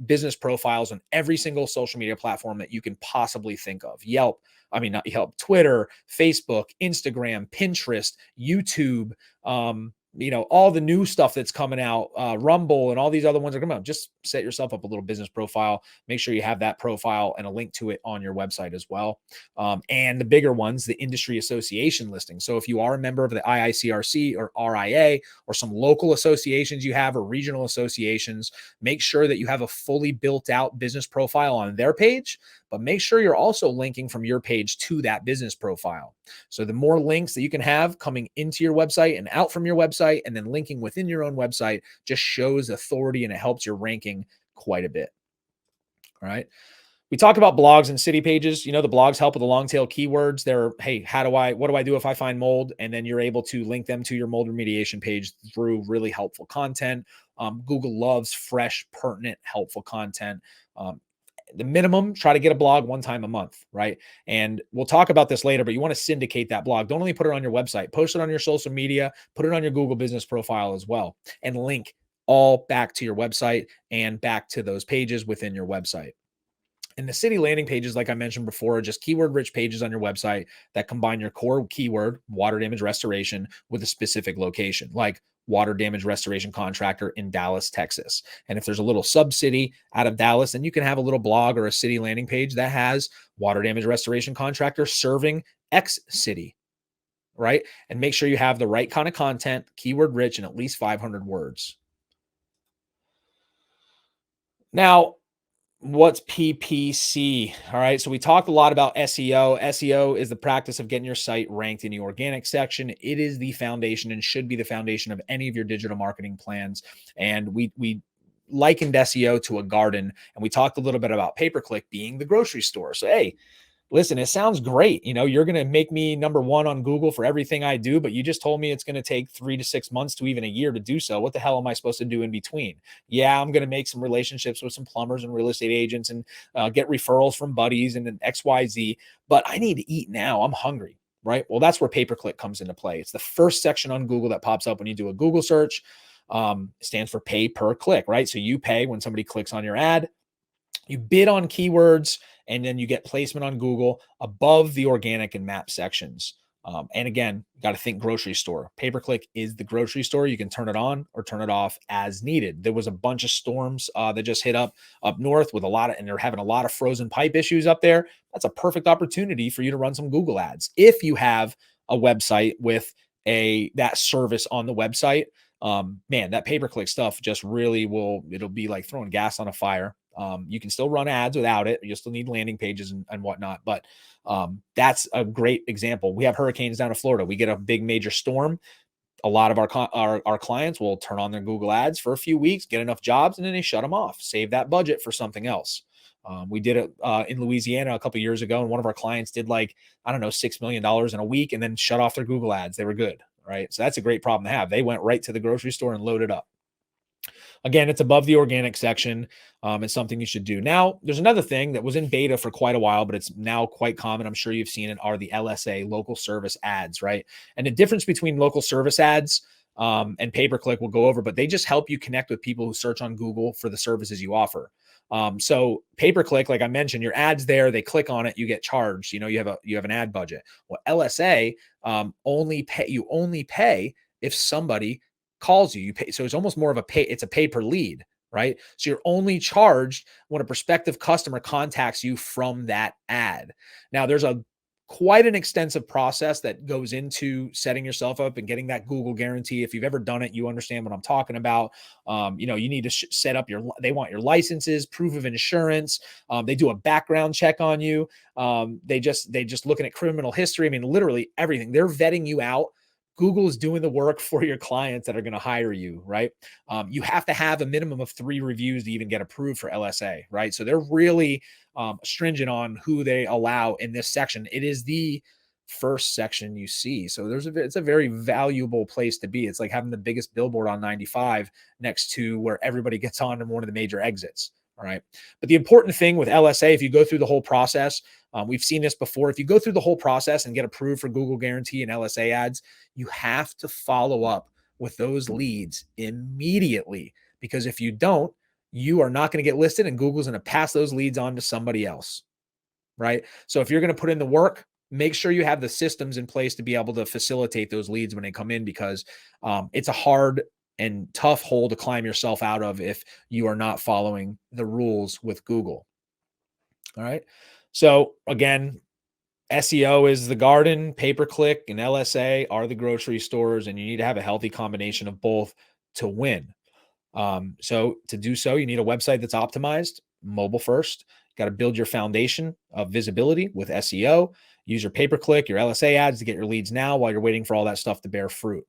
business profiles on every single social media platform that you can possibly think of. Not Yelp, Twitter, Facebook, Instagram, Pinterest, YouTube, all the new stuff that's coming out, Rumble and all these other ones are coming out. Just set yourself up a little business profile. Make sure you have that profile and a link to it on your website as well. And the bigger ones, the industry association listing. So if you are a member of the IICRC or RIA or some local associations you have or regional associations, make sure that you have a fully built out business profile on their page, but make sure you're also linking from your page to that business profile. So the more links that you can have coming into your website and out from your website, and then linking within your own website, just shows authority and it helps your ranking quite a bit. All right. We talk about blogs and city pages. The blogs help with the long tail keywords. They're, hey, what do I do if I find mold? And then you're able to link them to your mold remediation page through really helpful content. Google loves fresh, pertinent, helpful content. The minimum, try to get a blog one time a month, right? And we'll talk about this later, but you want to syndicate that blog. Don't only put it on your website, post it on your social media, put it on your Google business profile as well, and link all back to your website and back to those pages within your website. And the city landing pages, like I mentioned before, are just keyword-rich pages on your website that combine your core keyword, water damage restoration, with a specific location, like water damage restoration contractor in Dallas, Texas. And if there's a little sub-city out of Dallas, then you can have a little blog or a city landing page that has water damage restoration contractor serving X city, right? And make sure you have the right kind of content, keyword-rich, and at least 500 words. Now, what's PPC? All right. So we talked a lot about SEO. SEO is the practice of getting your site ranked in the organic section. It is the foundation and should be the foundation of any of your digital marketing plans. And we likened SEO to a garden, and we talked a little bit about pay-per-click being the grocery store. So, hey, listen, it sounds great. You're going to make me number one on Google for everything I do, but you just told me it's going to take 3 to 6 months to even a year to do so. What the hell am I supposed to do in between? Yeah, I'm going to make some relationships with some plumbers and real estate agents and get referrals from buddies and then XYZ, but I need to eat now. I'm hungry, right? Well, that's where pay-per-click comes into play. It's the first section on Google that pops up when you do a Google search. It stands for pay per click, right? So you pay when somebody clicks on your ad. You bid on keywords, and then you get placement on Google above the organic and map sections. And again, you got to think grocery store. Pay-per-click is the grocery store. You can turn it on or turn it off as needed. There was a bunch of storms that just hit up north with and they're having a lot of frozen pipe issues up there. That's a perfect opportunity for you to run some Google ads if you have a website with that service on the website. Man, that pay-per-click stuff just really it'll be like throwing gas on a fire. You can still run ads without it. You still need landing pages and whatnot, but that's a great example. We have hurricanes down in Florida. We get a big major storm. A lot of our clients will turn on their Google ads for a few weeks, get enough jobs, and then they shut them off, save that budget for something else. We did it in Louisiana a couple of years ago, and one of our clients did $6 million in a week and then shut off their Google ads. They were good, right? So that's a great problem to have. They went right to the grocery store and loaded up. Again, it's above the organic section. It's something you should do. Now, there's another thing that was in beta for quite a while, but it's now quite common. I'm sure you've seen it, are the LSA, local service ads, right? And the difference between local service ads and pay-per-click we'll go over, but they just help you connect with people who search on Google for the services you offer. So pay-per-click, like I mentioned, your ads there, they click on it, you get charged. You have an ad budget. Well, LSA only pay if somebody calls you. You pay, so it's almost more of it's a pay per lead, right? So you're only charged when a prospective customer contacts you from that ad. Now, there's quite an extensive process that goes into setting yourself up and getting that Google guarantee. If you've ever done it, you understand what I'm talking about. You need to set up they want your licenses, proof of insurance. They do a background check on you. They just looking at criminal history. I mean, literally everything. They're vetting you out. Google is doing the work for your clients that are going to hire you, right? You have to have a minimum of 3 reviews to even get approved for LSA, right? So they're really stringent on who they allow in this section. It is the first section you see. So it's a very valuable place to be. It's like having the biggest billboard on 95 next to where everybody gets on in one of the major exits. All right. But the important thing with LSA, if you go through the whole process, we've seen this before. If you go through the whole process and get approved for Google Guarantee and LSA ads, you have to follow up with those leads immediately, because if you don't, you are not going to get listed and Google's going to pass those leads on to somebody else, right? So if you're going to put in the work, make sure you have the systems in place to be able to facilitate those leads when they come in, because it's a hard and tough hole to climb yourself out of if you are not following the rules with Google. All right. So again, SEO is the garden, pay-per-click and LSA are the grocery stores, and you need to have a healthy combination of both to win. So to do so, you need a website that's optimized, mobile first. You got to build your foundation of visibility with SEO. Use your pay-per-click, your LSA ads to get your leads now while you're waiting for all that stuff to bear fruit.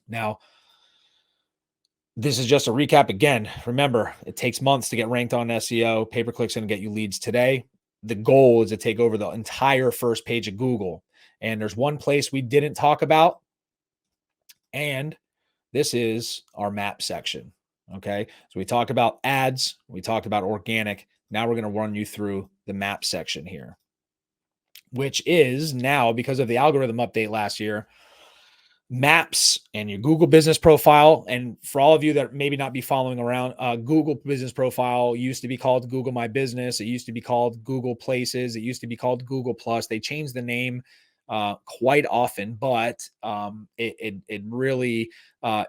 Now, this is just a recap. Again, remember, it takes months to get ranked on SEO. Pay-per-click's going to get you leads today. The goal is to take over the entire first page of Google. And there's one place we didn't talk about, and this is our map section. Okay. So we talked about ads. We talked about organic. Now we're going to run you through the map section here, which is now, because of the algorithm update last year, maps and your Google business profile. And for all of you that maybe not be following around, Google business profile used to be called Google My Business. It used to be called Google Places. It used to be called Google Plus. They changed the name quite often, but it really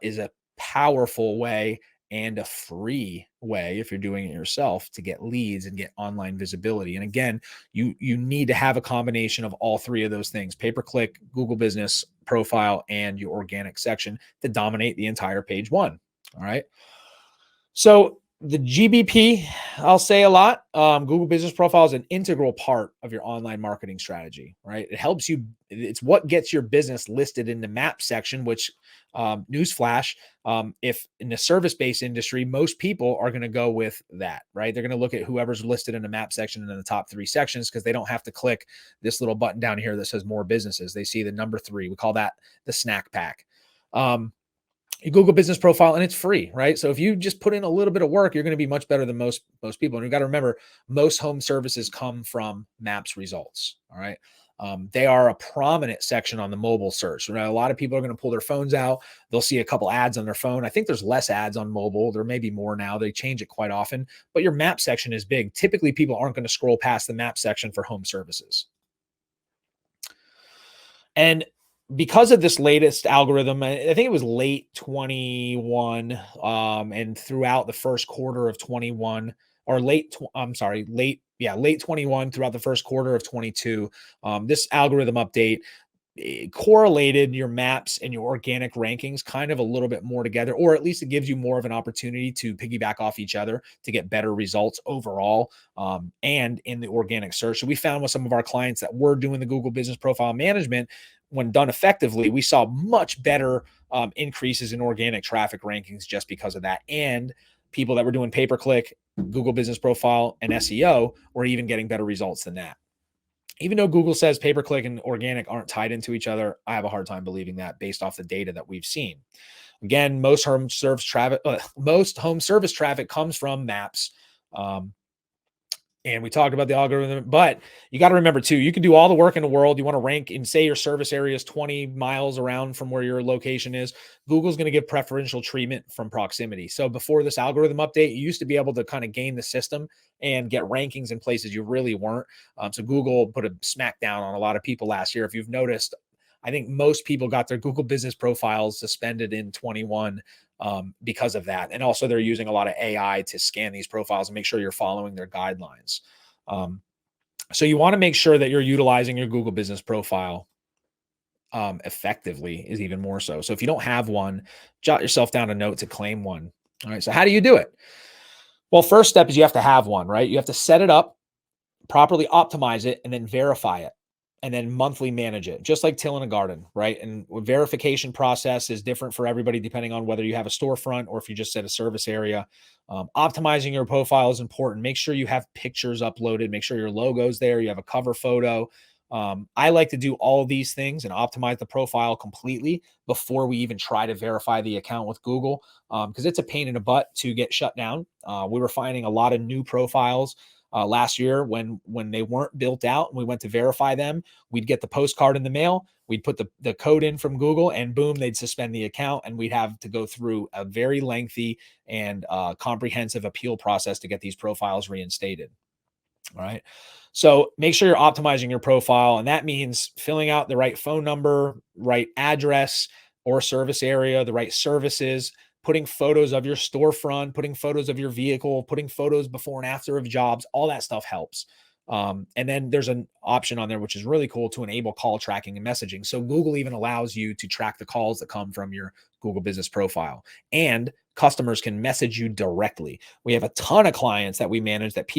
is a powerful way and a free way, if you're doing it yourself, to get leads and get online visibility. And again, you need to have a combination of all 3 of those things: pay-per-click, Google business profile, and your organic section to dominate the entire page 1. All right. So the GBP, I'll say a lot. Google business profile is an integral part of your online marketing strategy, right? It helps you. It's what gets your business listed in the map section, which newsflash, if in the service-based industry, most people are going to go with that, right? They're going to look at whoever's listed in the map section and in the top 3 sections, because they don't have to click this little button down here that says more businesses. They see the number 3. We call that the snack pack. Your Google business profile, and it's free, right? So if you just put in a little bit of work, you're going to be much better than most people. And we've got to remember, most home services come from Maps results. All right. They are a prominent section on the mobile search. A lot of people are going to pull their phones out. They'll see a couple ads on their phone. I think there's less ads on mobile. There may be more now. They change it quite often, but your map section is big. Typically, people aren't going to scroll past the map section for home services. And because of this latest algorithm, I think it was late 21, and throughout the first quarter of 21, or I'm sorry, late 21 throughout the first quarter of 22, this algorithm update correlated your maps and your organic rankings kind of a little bit more together, or at least it gives you more of an opportunity to piggyback off each other to get better results overall, and in the organic search. So we found with some of our clients that were doing the Google Business Profile Management, when done effectively, we saw much better increases in organic traffic rankings just because of that. And people that were doing pay-per-click, Google Business Profile, and SEO were even getting better results than that. Even though Google says pay-per-click and organic aren't tied into each other, I have a hard time believing that based off the data that we've seen. Again, most home service traffic comes from maps. And we talked about the algorithm, but you got to remember too, you can do all the work in the world. You want to rank and say your service area is 20 miles around from where your location is. Google's going to give preferential treatment from proximity. So before this algorithm update, you used to be able to kind of game the system and get rankings in places you really weren't. So Google put a smackdown on a lot of people last year. If you've noticed, I think most people got their Google business profiles suspended in 21 because of that. And also they're using a lot of AI to scan these profiles and make sure you're following their guidelines. So you want to make sure that you're utilizing your Google business profile effectively, is even more so. So if you don't have one, jot yourself down a note to claim one. All right. So how do you do it? Well, first step is you have to have one, right? You have to set it up, properly optimize it, and then verify it, and then monthly manage it, just like tilling a garden, right? And verification process is different for everybody depending on whether you have a storefront or if you just set a service area. Optimizing your profile is important. Make sure you have pictures uploaded. Make sure your logo's there. You have a cover photo. I like to do all of these things and optimize the profile completely before we even try to verify the account with Google, because it's a pain in the butt to get shut down. We were finding a lot of new profiles last year when they weren't built out and we went to verify them. We'd get the postcard in the mail, we'd put the code in from Google, and boom, they'd suspend the account, and we'd have to go through a very lengthy and comprehensive appeal process to get these profiles reinstated. All right. So make sure you're optimizing your profile, and that means filling out the right phone number, right address or service area, the right services, putting photos of your storefront, putting photos of your vehicle, putting photos before and after of jobs. All that stuff helps. And then there's an option on there, which is really cool, to enable call tracking and messaging. So Google even allows you to track the calls that come from your Google business profile, and customers can message you directly. We have a ton of clients that we manage that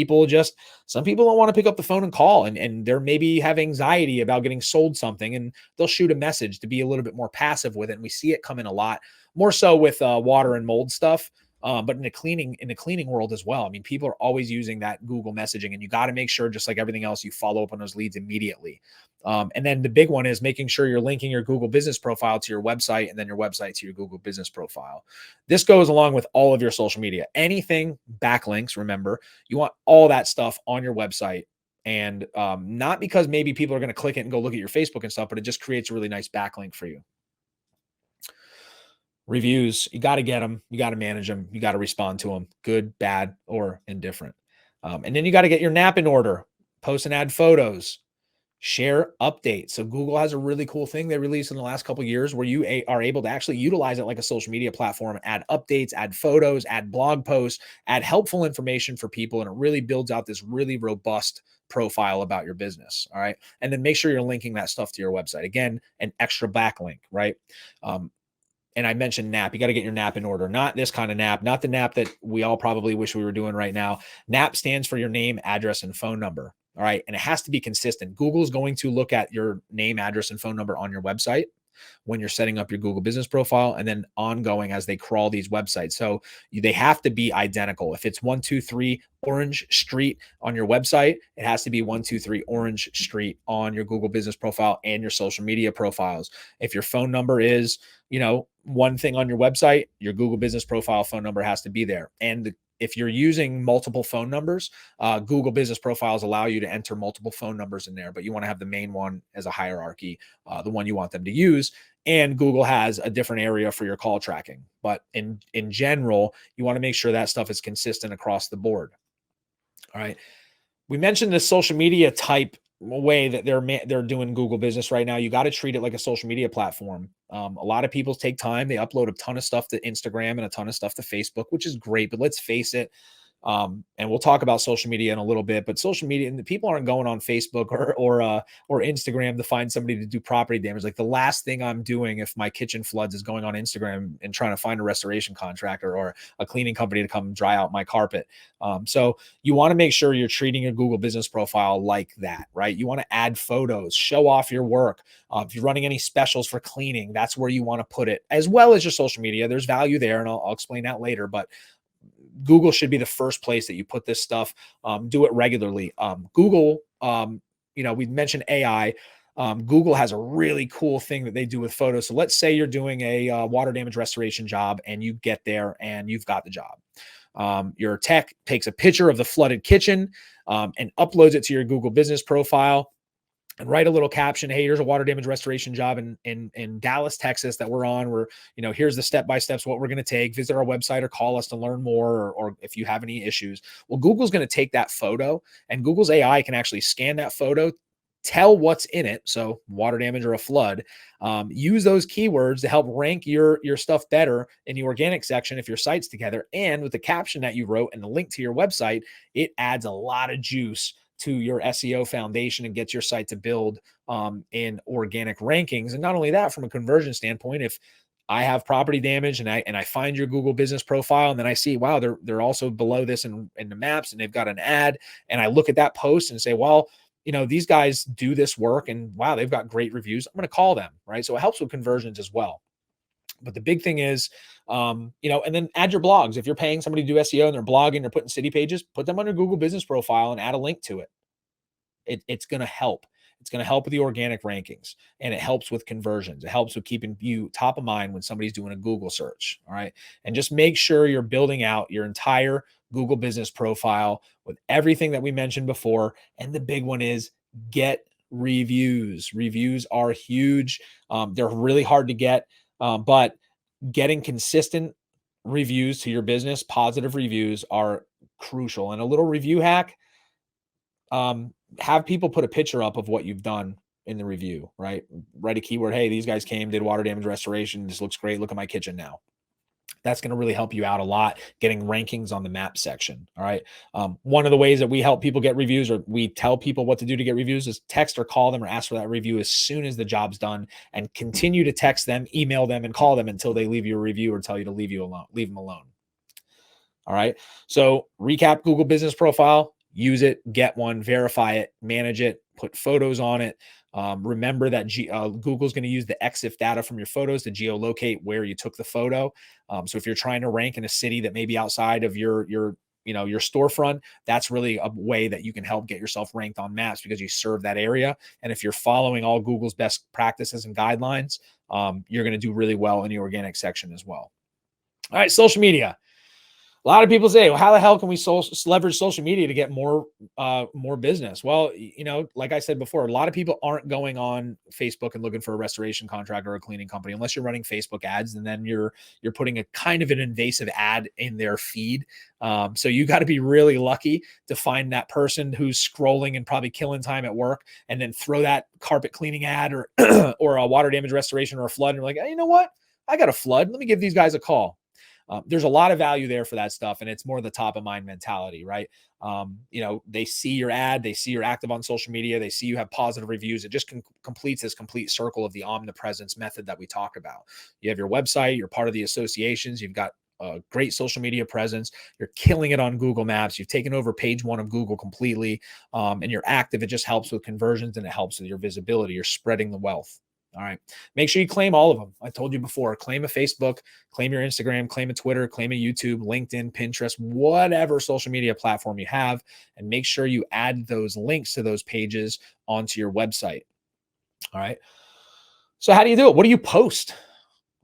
some people don't want to pick up the phone and call, and they're maybe have anxiety about getting sold something, and they'll shoot a message to be a little bit more passive with it. And we see it come in a lot more so with water and mold stuff. But in the cleaning world as well. I mean, people are always using that Google messaging, and you got to make sure, just like everything else, you follow up on those leads immediately. And then the big one is making sure you're linking your Google business profile to your website, and then your website to your Google business profile. This goes along with all of your social media. Anything backlinks, remember, you want all that stuff on your website. And not because maybe people are going to click it and go look at your Facebook and stuff, but it just creates a really nice backlink for you. Reviews, you got to get them, you got to manage them, you got to respond to them, good, bad, or indifferent. And then you got to get your NAP in order, post and add photos, share updates. So Google has a really cool thing they released in the last couple of years where you are able to actually utilize it like a social media platform, add updates, add photos, add blog posts, add helpful information for people. And it really builds out this really robust profile about your business. All right. And then make sure you're linking that stuff to your website. Again, an extra backlink, right? And I mentioned NAP. You got to get your NAP in order. Not this kind of NAP, not the NAP that we all probably wish we were doing right now. NAP stands for your name, address, and phone number. All right. And it has to be consistent. Google is going to look at your name, address, and phone number on your website when you're setting up your Google business profile, and then ongoing as they crawl these websites. So they have to be identical. If it's 123 Orange Street on your website, it has to be 123 Orange Street on your Google business profile and your social media profiles. If your phone number is, one thing on your website, your Google business profile phone number has to be there. And if you're using multiple phone numbers, Google business profiles allow you to enter multiple phone numbers in there, but you want to have the main one as a hierarchy, the one you want them to use. And Google has a different area for your call tracking. But in general, you want to make sure that stuff is consistent across the board. All right. We mentioned the social media type way that they're doing Google Business right now. You got to treat it like a social media platform. A lot of people take time. They upload a ton of stuff to Instagram and a ton of stuff to Facebook, which is great. But let's face it, and we'll talk about social media in a little bit, but social media and the people aren't going on Facebook or Instagram to find somebody to do property damage. Like the last thing I'm doing if my kitchen floods is going on Instagram and trying to find a restoration contractor or a cleaning company to come dry out my carpet. So you want to make sure you're treating your Google business profile like that, right? You want to add photos, show off your work. If you're running any specials for cleaning, that's where you want to put it, as well as your social media. There's value there, and I'll explain that later. But Google should be the first place that you put this stuff. Do it regularly. Google, we mentioned AI. Google has a really cool thing that they do with photos. So let's say you're doing a water damage restoration job and you get there and you've got the job. Your tech takes a picture of the flooded kitchen and uploads it to your Google business profile. And write a little caption. Hey, here's a water damage restoration job in Dallas, Texas that we're on. Here's the step-by-steps, what we're going to take. Visit our website or call us to learn more, or if you have any issues. Well, Google's going to take that photo, and Google's AI can actually scan that photo, tell what's in it. So water damage or a flood, use those keywords to help rank your stuff better in the organic section if your site's together. And with the caption that you wrote and the link to your website, it adds a lot of juice to your SEO foundation and gets your site to build in organic rankings. And not only that, from a conversion standpoint, if I have property damage and I find your Google business profile and then I see, wow, they're also below this in the maps and they've got an ad, and I look at that post and say, well, these guys do this work and wow, they've got great reviews. I'm going to call them, right? So it helps with conversions as well. But the big thing is, and then add your blogs. If you're paying somebody to do SEO and they're blogging, they're putting city pages, put them on your Google business profile and add a link to it. It's going to help. It's going to help with the organic rankings, and it helps with conversions. It helps with keeping you top of mind when somebody's doing a Google search. All right. And just make sure you're building out your entire Google business profile with everything that we mentioned before. And the big one is get reviews. Reviews are huge. They're really hard to get, but getting consistent reviews to your business, positive reviews, are crucial. And a little review hack, have people put a picture up of what you've done in the review, right? Write a keyword. Hey, these guys came, did water damage restoration. This looks great. Look at my kitchen now. That's going to really help you out a lot, getting rankings on the map section. All right. One of the ways that we help people get reviews, or we tell people what to do to get reviews, is text or call them or ask for that review as soon as the job's done, and continue to text them, email them, and call them until they leave you a review or tell you to leave them alone. All right. So recap Google business profile. Use it, get one, verify it, manage it, put photos on it. Remember that Google's going to use the EXIF data from your photos to geolocate where you took the photo. So if you're trying to rank in a city that may be outside of your storefront, that's really a way that you can help get yourself ranked on maps, because you serve that area. And if you're following all Google's best practices and guidelines, you're going to do really well in the organic section as well. All right, social media. A lot of people say, well, how the hell can we leverage social media to get more business? Well, like I said before, a lot of people aren't going on Facebook and looking for a restoration contractor or a cleaning company unless you're running Facebook ads, and then you're putting a kind of an invasive ad in their feed. So you got to be really lucky to find that person who's scrolling and probably killing time at work, and then throw that carpet cleaning ad or or a water damage restoration or a flood, and you're like, hey, you know what? I got a flood. Let me give these guys a call. There's a lot of value there for that stuff. And it's more the top of mind mentality, right? They see your ad, they see you're active on social media, they see you have positive reviews. It just completes this complete circle of the omnipresence method that we talk about. You have your website, you're part of the associations, you've got a great social media presence, you're killing it on Google Maps, you've taken over page one of Google completely, and you're active. It just helps with conversions, and it helps with your visibility. You're spreading the wealth. All right. Make sure you claim all of them. I told you before, claim a Facebook, claim your Instagram, claim a Twitter, claim a YouTube, LinkedIn, Pinterest, whatever social media platform you have, and make sure you add those links to those pages onto your website. All right. So how do you do it? What do you post?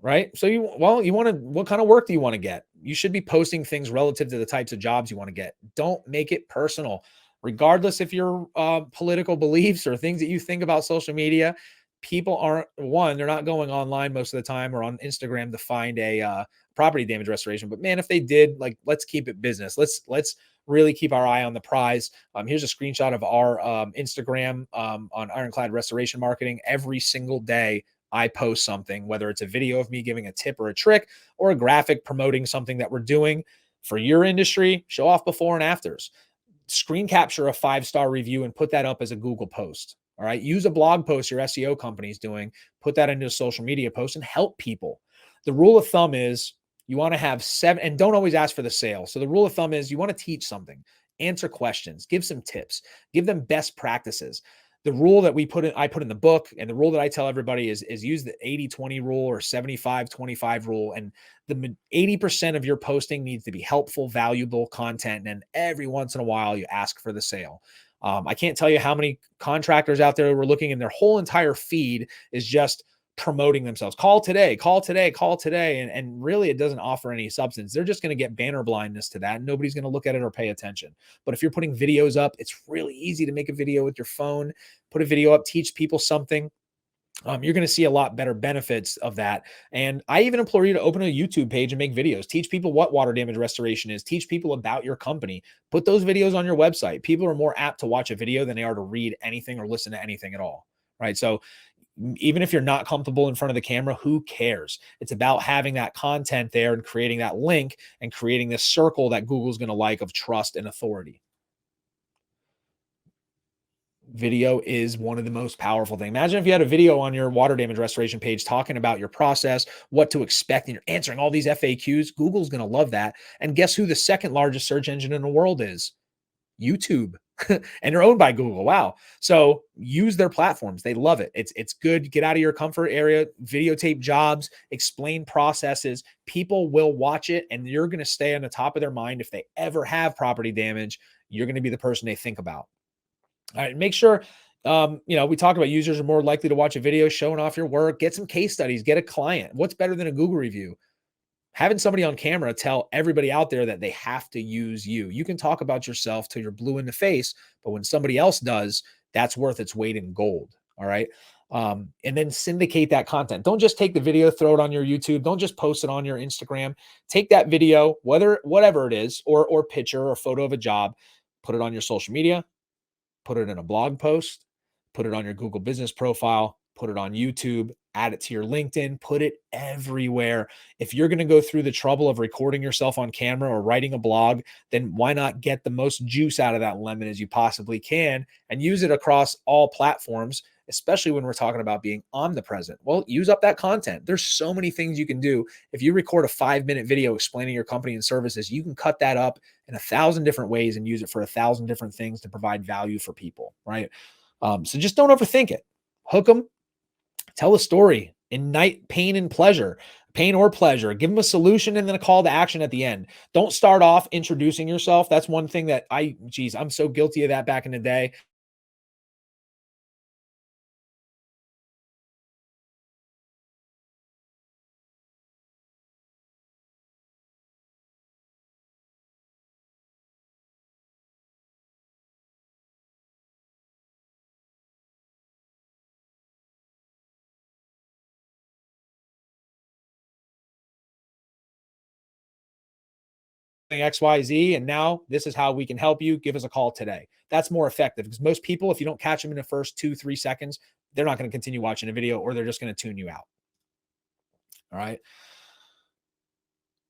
Right. So what kind of work do you want to get? You should be posting things relative to the types of jobs you want to get. Don't make it personal, regardless if your political beliefs or things that you think about social media. People aren't, they're not going online most of the time or on Instagram to find a property damage restoration, but man, if they did, like, let's keep it business. Let's really keep our eye on the prize. Here's a screenshot of our Instagram on Ironclad Restoration Marketing. Every single day, I post something, whether it's a video of me giving a tip or a trick, or a graphic promoting something that we're doing for your industry. Show off before and afters. Screen capture a 5-star review and put that up as a Google post. All right. Use a blog post your SEO company is doing, put that into a social media post and help people. The rule of thumb is you want to have 7, and don't always ask for the sale. So the rule of thumb is you want to teach something, answer questions, give some tips, give them best practices. The rule that I put in the book, and the rule that I tell everybody is use the 80-20 rule or 75-25 rule. And the 80% of your posting needs to be helpful, valuable content. And every once in a while you ask for the sale. I can't tell you how many contractors out there who are looking, and their whole entire feed is just promoting themselves. Call today, call today, call today. And really it doesn't offer any substance. They're just going to get banner blindness to that. And nobody's going to look at it or pay attention. But if you're putting videos up, it's really easy to make a video with your phone, put a video up, teach people something. You're going to see a lot better benefits of that. And I even implore you to open a YouTube page and make videos. Teach people what water damage restoration is. Teach people about your company. Put those videos on your website. People are more apt to watch a video than they are to read anything or listen to anything at all. Right. So even if you're not comfortable in front of the camera, who cares? It's about having that content there and creating that link and creating this circle that Google's going to like of trust and authority. Video is one of the most powerful things. Imagine if you had a video on your water damage restoration page talking about your process, what to expect, and you're answering all these FAQs. Google's going to love that. And guess who the second largest search engine in the world is? YouTube. And they're owned by Google. Wow. So use their platforms. They love it. It's good. Get out of your comfort area, videotape jobs, explain processes. People will watch it, and you're going to stay on the top of their mind. If they ever have property damage, you're going to be the person they think about. All right. Make sure, we talked about users are more likely to watch a video showing off your work. Get some case studies, get a client. What's better than a Google review? Having somebody on camera tell everybody out there that they have to use you. You can talk about yourself till you're blue in the face, but when somebody else does, that's worth its weight in gold. All right. And then syndicate that content. Don't just take the video, throw it on your YouTube. Don't just post it on your Instagram. Take that video, whatever it is, or picture or photo of a job, put it on your social media, put it in a blog post, put it on your Google business profile, put it on YouTube, add it to your LinkedIn, put it everywhere. If you're going to go through the trouble of recording yourself on camera or writing a blog, then why not get the most juice out of that lemon as you possibly can and use it across all platforms, especially when we're talking about being omnipresent. Well, use up that content. There's so many things you can do. If you record a 5-minute video explaining your company and services, you can cut that up in 1,000 different ways and use it for 1,000 different things to provide value for people, right? So just don't overthink it. Hook them. Tell a story, ignite pain or pleasure, give them a solution and then a call to action at the end. Don't start off introducing yourself. That's one thing that I'm so guilty of that back in the day. XYZ, and now this is how we can help you. Give us a call today. That's more effective because most people, if you don't catch them in the first 2-3 seconds, they're not going to continue watching a video or they're just going to tune you out. All right.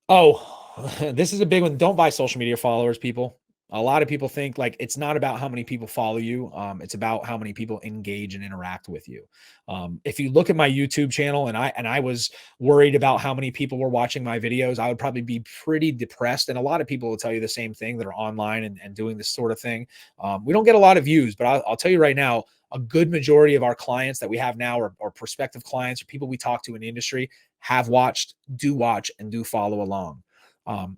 Oh, this is a big one. Don't buy social media followers, people. A lot of people think like it's not about how many people follow you. It's about how many people engage and interact with you. If you look at my YouTube channel and I was worried about how many people were watching my videos, I would probably be pretty depressed. And a lot of people will tell you the same thing that are online and doing this sort of thing. We don't get a lot of views, but I'll tell you right now, a good majority of our clients that we have now or prospective clients or people we talk to in the industry have watched, do watch, and do follow along.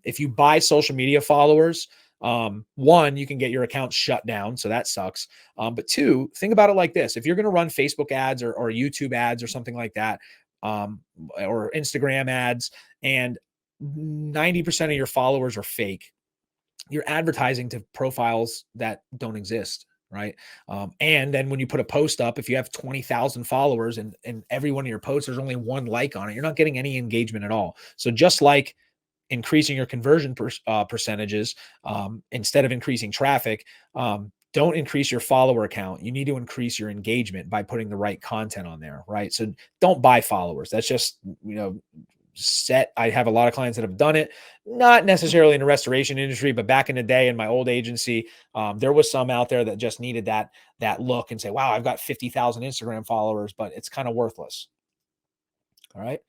If you buy social media followers, one, you can get your account shut down. So that sucks. But two, think about it like this. If you're going to run Facebook ads or YouTube ads or something like that, or Instagram ads, and 90% of your followers are fake, you're advertising to profiles that don't exist. right? And then when you put a post up, if you have 20,000 followers and every one of your posts, there's only one like on it, you're not getting any engagement at all. So just like increasing your conversion percentages, instead of increasing traffic, don't increase your follower count. You need to increase your engagement by putting the right content on there, right? So don't buy followers. That's just, set. I have a lot of clients that have done it, not necessarily in the restoration industry, but back in the day in my old agency, there was some out there that just needed that look and say, wow, I've got 50,000 Instagram followers, but it's kind of worthless. All right.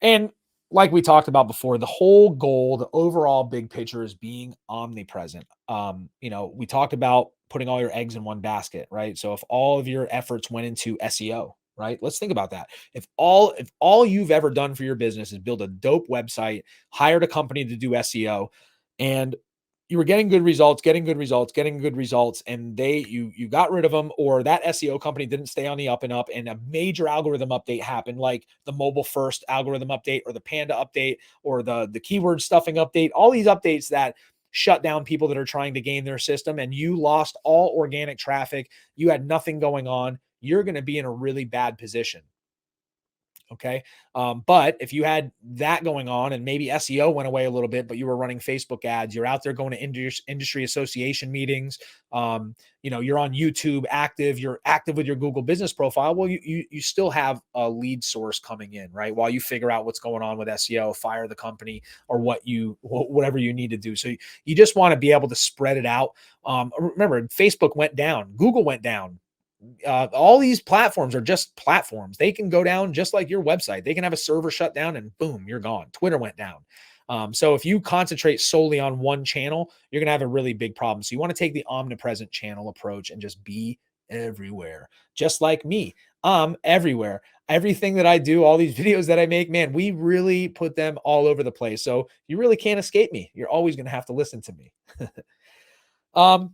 And like we talked about before, the whole goal, the overall big picture is being omnipresent. We talked about putting all your eggs in one basket, right? So if all of your efforts went into SEO, right? Let's think about that. If all you've ever done for your business is build a dope website, hired a company to do SEO, and you were getting good results, getting good results, and you got rid of them, or that SEO company didn't stay on the up and up, and a major algorithm update happened, like the mobile first algorithm update, or the Panda update, or the keyword stuffing update, all these updates that shut down people that are trying to game their system, and you lost all organic traffic, you had nothing going on, you're going to be in a really bad position. Okay. But if you had that going on and maybe SEO went away a little bit, but you were running Facebook ads, you're out there going to industry association meetings, you're on YouTube active, you're active with your Google business profile. Well, you still have a lead source coming in, right? While you figure out what's going on with SEO, fire the company, or whatever you need to do. So you just want to be able to spread it out. Remember, Facebook went down, Google went down, all these platforms are just platforms. They can go down just like your website. They can have a server shut down and boom, you're gone. Twitter went down. So if you concentrate solely on one channel, you're going to have a really big problem. So you want to take the omnipresent channel approach and just be everywhere. Just like me, I'm everywhere. Everything that I do, all these videos that I make, man, we really put them all over the place. So you really can't escape me. You're always going to have to listen to me. um,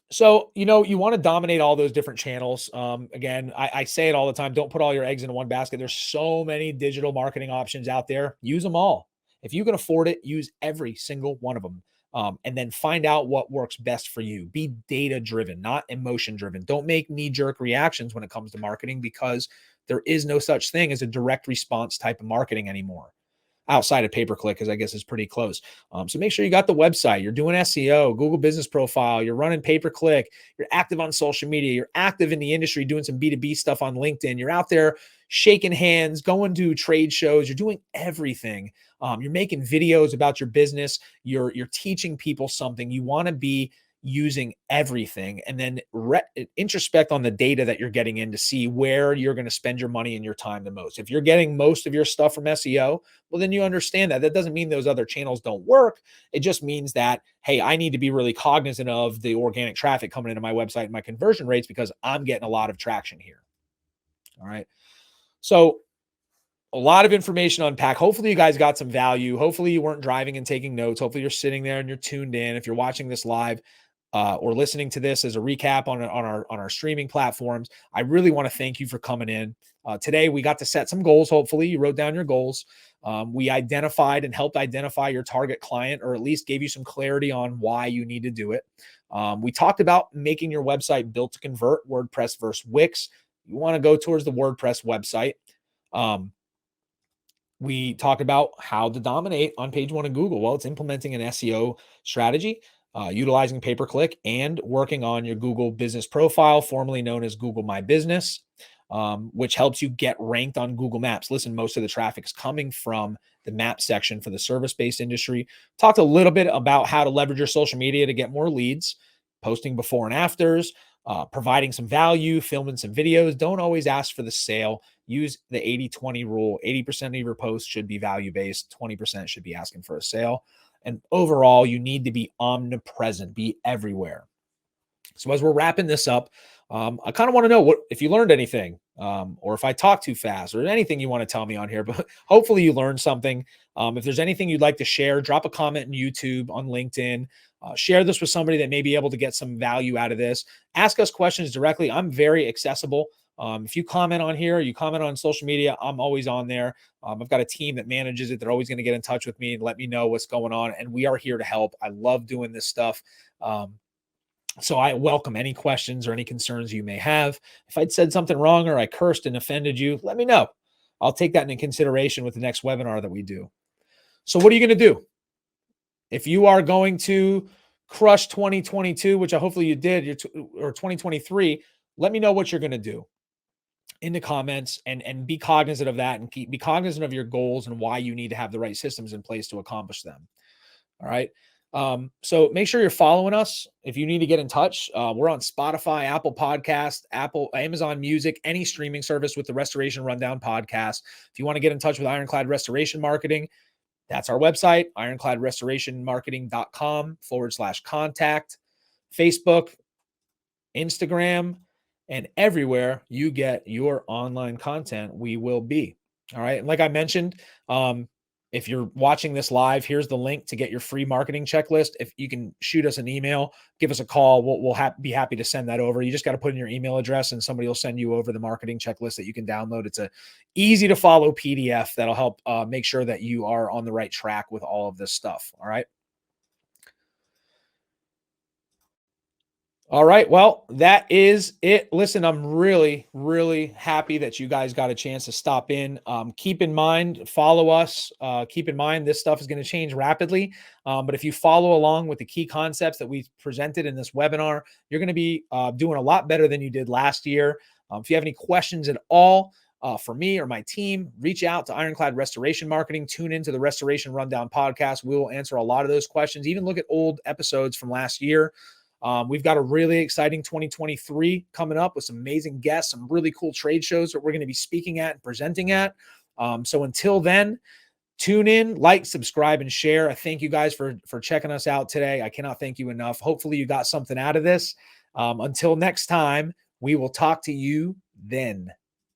so, you want to dominate all those different channels. Again, I say it all the time. Don't put all your eggs in one basket. There's so many digital marketing options out there. Use them all. If you can afford it, use every single one of them. And then find out what works best for you. Be data driven, not emotion driven. Don't make knee jerk reactions when it comes to marketing, because there is no such thing as a direct response type of marketing anymore, outside of pay-per-click, because I guess it's pretty close. So make sure you got the website, you're doing SEO, Google business profile, you're running pay-per-click, you're active on social media, you're active in the industry doing some B2B stuff on LinkedIn, you're out there shaking hands, going to trade shows, you're doing everything. You're making videos about your business, you're teaching people something. You want to be using everything, and then introspect on the data that you're getting in to see where you're going to spend your money and your time the most. If you're getting most of your stuff from SEO, well, then you understand that. That doesn't mean those other channels don't work. It just means that, hey, I need to be really cognizant of the organic traffic coming into my website and my conversion rates, because I'm getting a lot of traction here. All right. So a lot of information to unpack. Hopefully you guys got some value. Hopefully you weren't driving and taking notes. Hopefully you're sitting there and you're tuned in. If you're watching this live, or listening to this as a recap on our streaming platforms, I really want to thank you for coming in. Today we got to set some goals. Hopefully you wrote down your goals. We identified and helped identify your target client, or at least gave you some clarity on why you need to do it. We talked about making your website built to convert, WordPress versus Wix. You want to go towards the WordPress website. We talked about how to dominate on page one of Google. Well, it's implementing an SEO strategy, utilizing pay-per-click, and working on your Google business profile, formerly known as Google My Business, which helps you get ranked on Google Maps. Listen, most of the traffic is coming from the map section for the service-based industry. Talked a little bit about how to leverage your social media to get more leads, posting before and afters, providing some value, filming some videos. Don't always ask for the sale. Use the 80-20 rule. 80% of your posts should be value-based. 20% should be asking for a sale. And overall, you need to be omnipresent, be everywhere. So as we're wrapping this up, I kind of want to know if you learned anything, or if I talk too fast, or anything you want to tell me on here. But hopefully you learned something. If there's anything you'd like to share, drop a comment on YouTube, on LinkedIn. Share this with somebody that may be able to get some value out of this. Ask us questions directly. I'm very accessible. If you comment on here, you comment on social media, I'm always on there. I've got a team that manages it. They're always going to get in touch with me and let me know what's going on. And we are here to help. I love doing this stuff. So I welcome any questions or any concerns you may have. If I'd said something wrong or I cursed and offended you, let me know. I'll take that into consideration with the next webinar that we do. So what are you going to do? If you are going to crush 2022, which I hopefully you did, or 2023, let me know what you're going to do in the comments, and be cognizant of that, and be cognizant of your goals and why you need to have the right systems in place to accomplish them. All right. So make sure you're following us. If you need to get in touch, we're on Spotify, Apple Podcast, Amazon Music, any streaming service with the Restoration Rundown podcast. If you want to get in touch with Ironclad Restoration Marketing, that's our website, ironcladrestorationmarketing.com/contact, Facebook, Instagram, and everywhere you get your online content, we will be. All right. And like I mentioned, if you're watching this live, here's the link to get your free marketing checklist. If you can shoot us an email, give us a call, we'll be happy to send that over. You just got to put in your email address and somebody will send you over the marketing checklist that you can download. It's a easy to follow PDF that'll help make sure that you are on the right track with all of this stuff. All right. All right. Well, that is it. Listen, I'm really, really happy that you guys got a chance to stop in. Keep in mind, follow us. Keep in mind, this stuff is going to change rapidly. But if you follow along with the key concepts that we presented in this webinar, you're going to be doing a lot better than you did last year. If you have any questions at all for me or my team, reach out to Ironclad Restoration Marketing. Tune into the Restoration Rundown podcast. We will answer a lot of those questions. Even look at old episodes from last year. We've got a really exciting 2023 coming up with some amazing guests, some really cool trade shows that we're going to be speaking at and presenting at. So until then, tune in, like, subscribe, and share. I thank you guys for checking us out today. I cannot thank you enough. Hopefully you got something out of this. Until next time, we will talk to you then.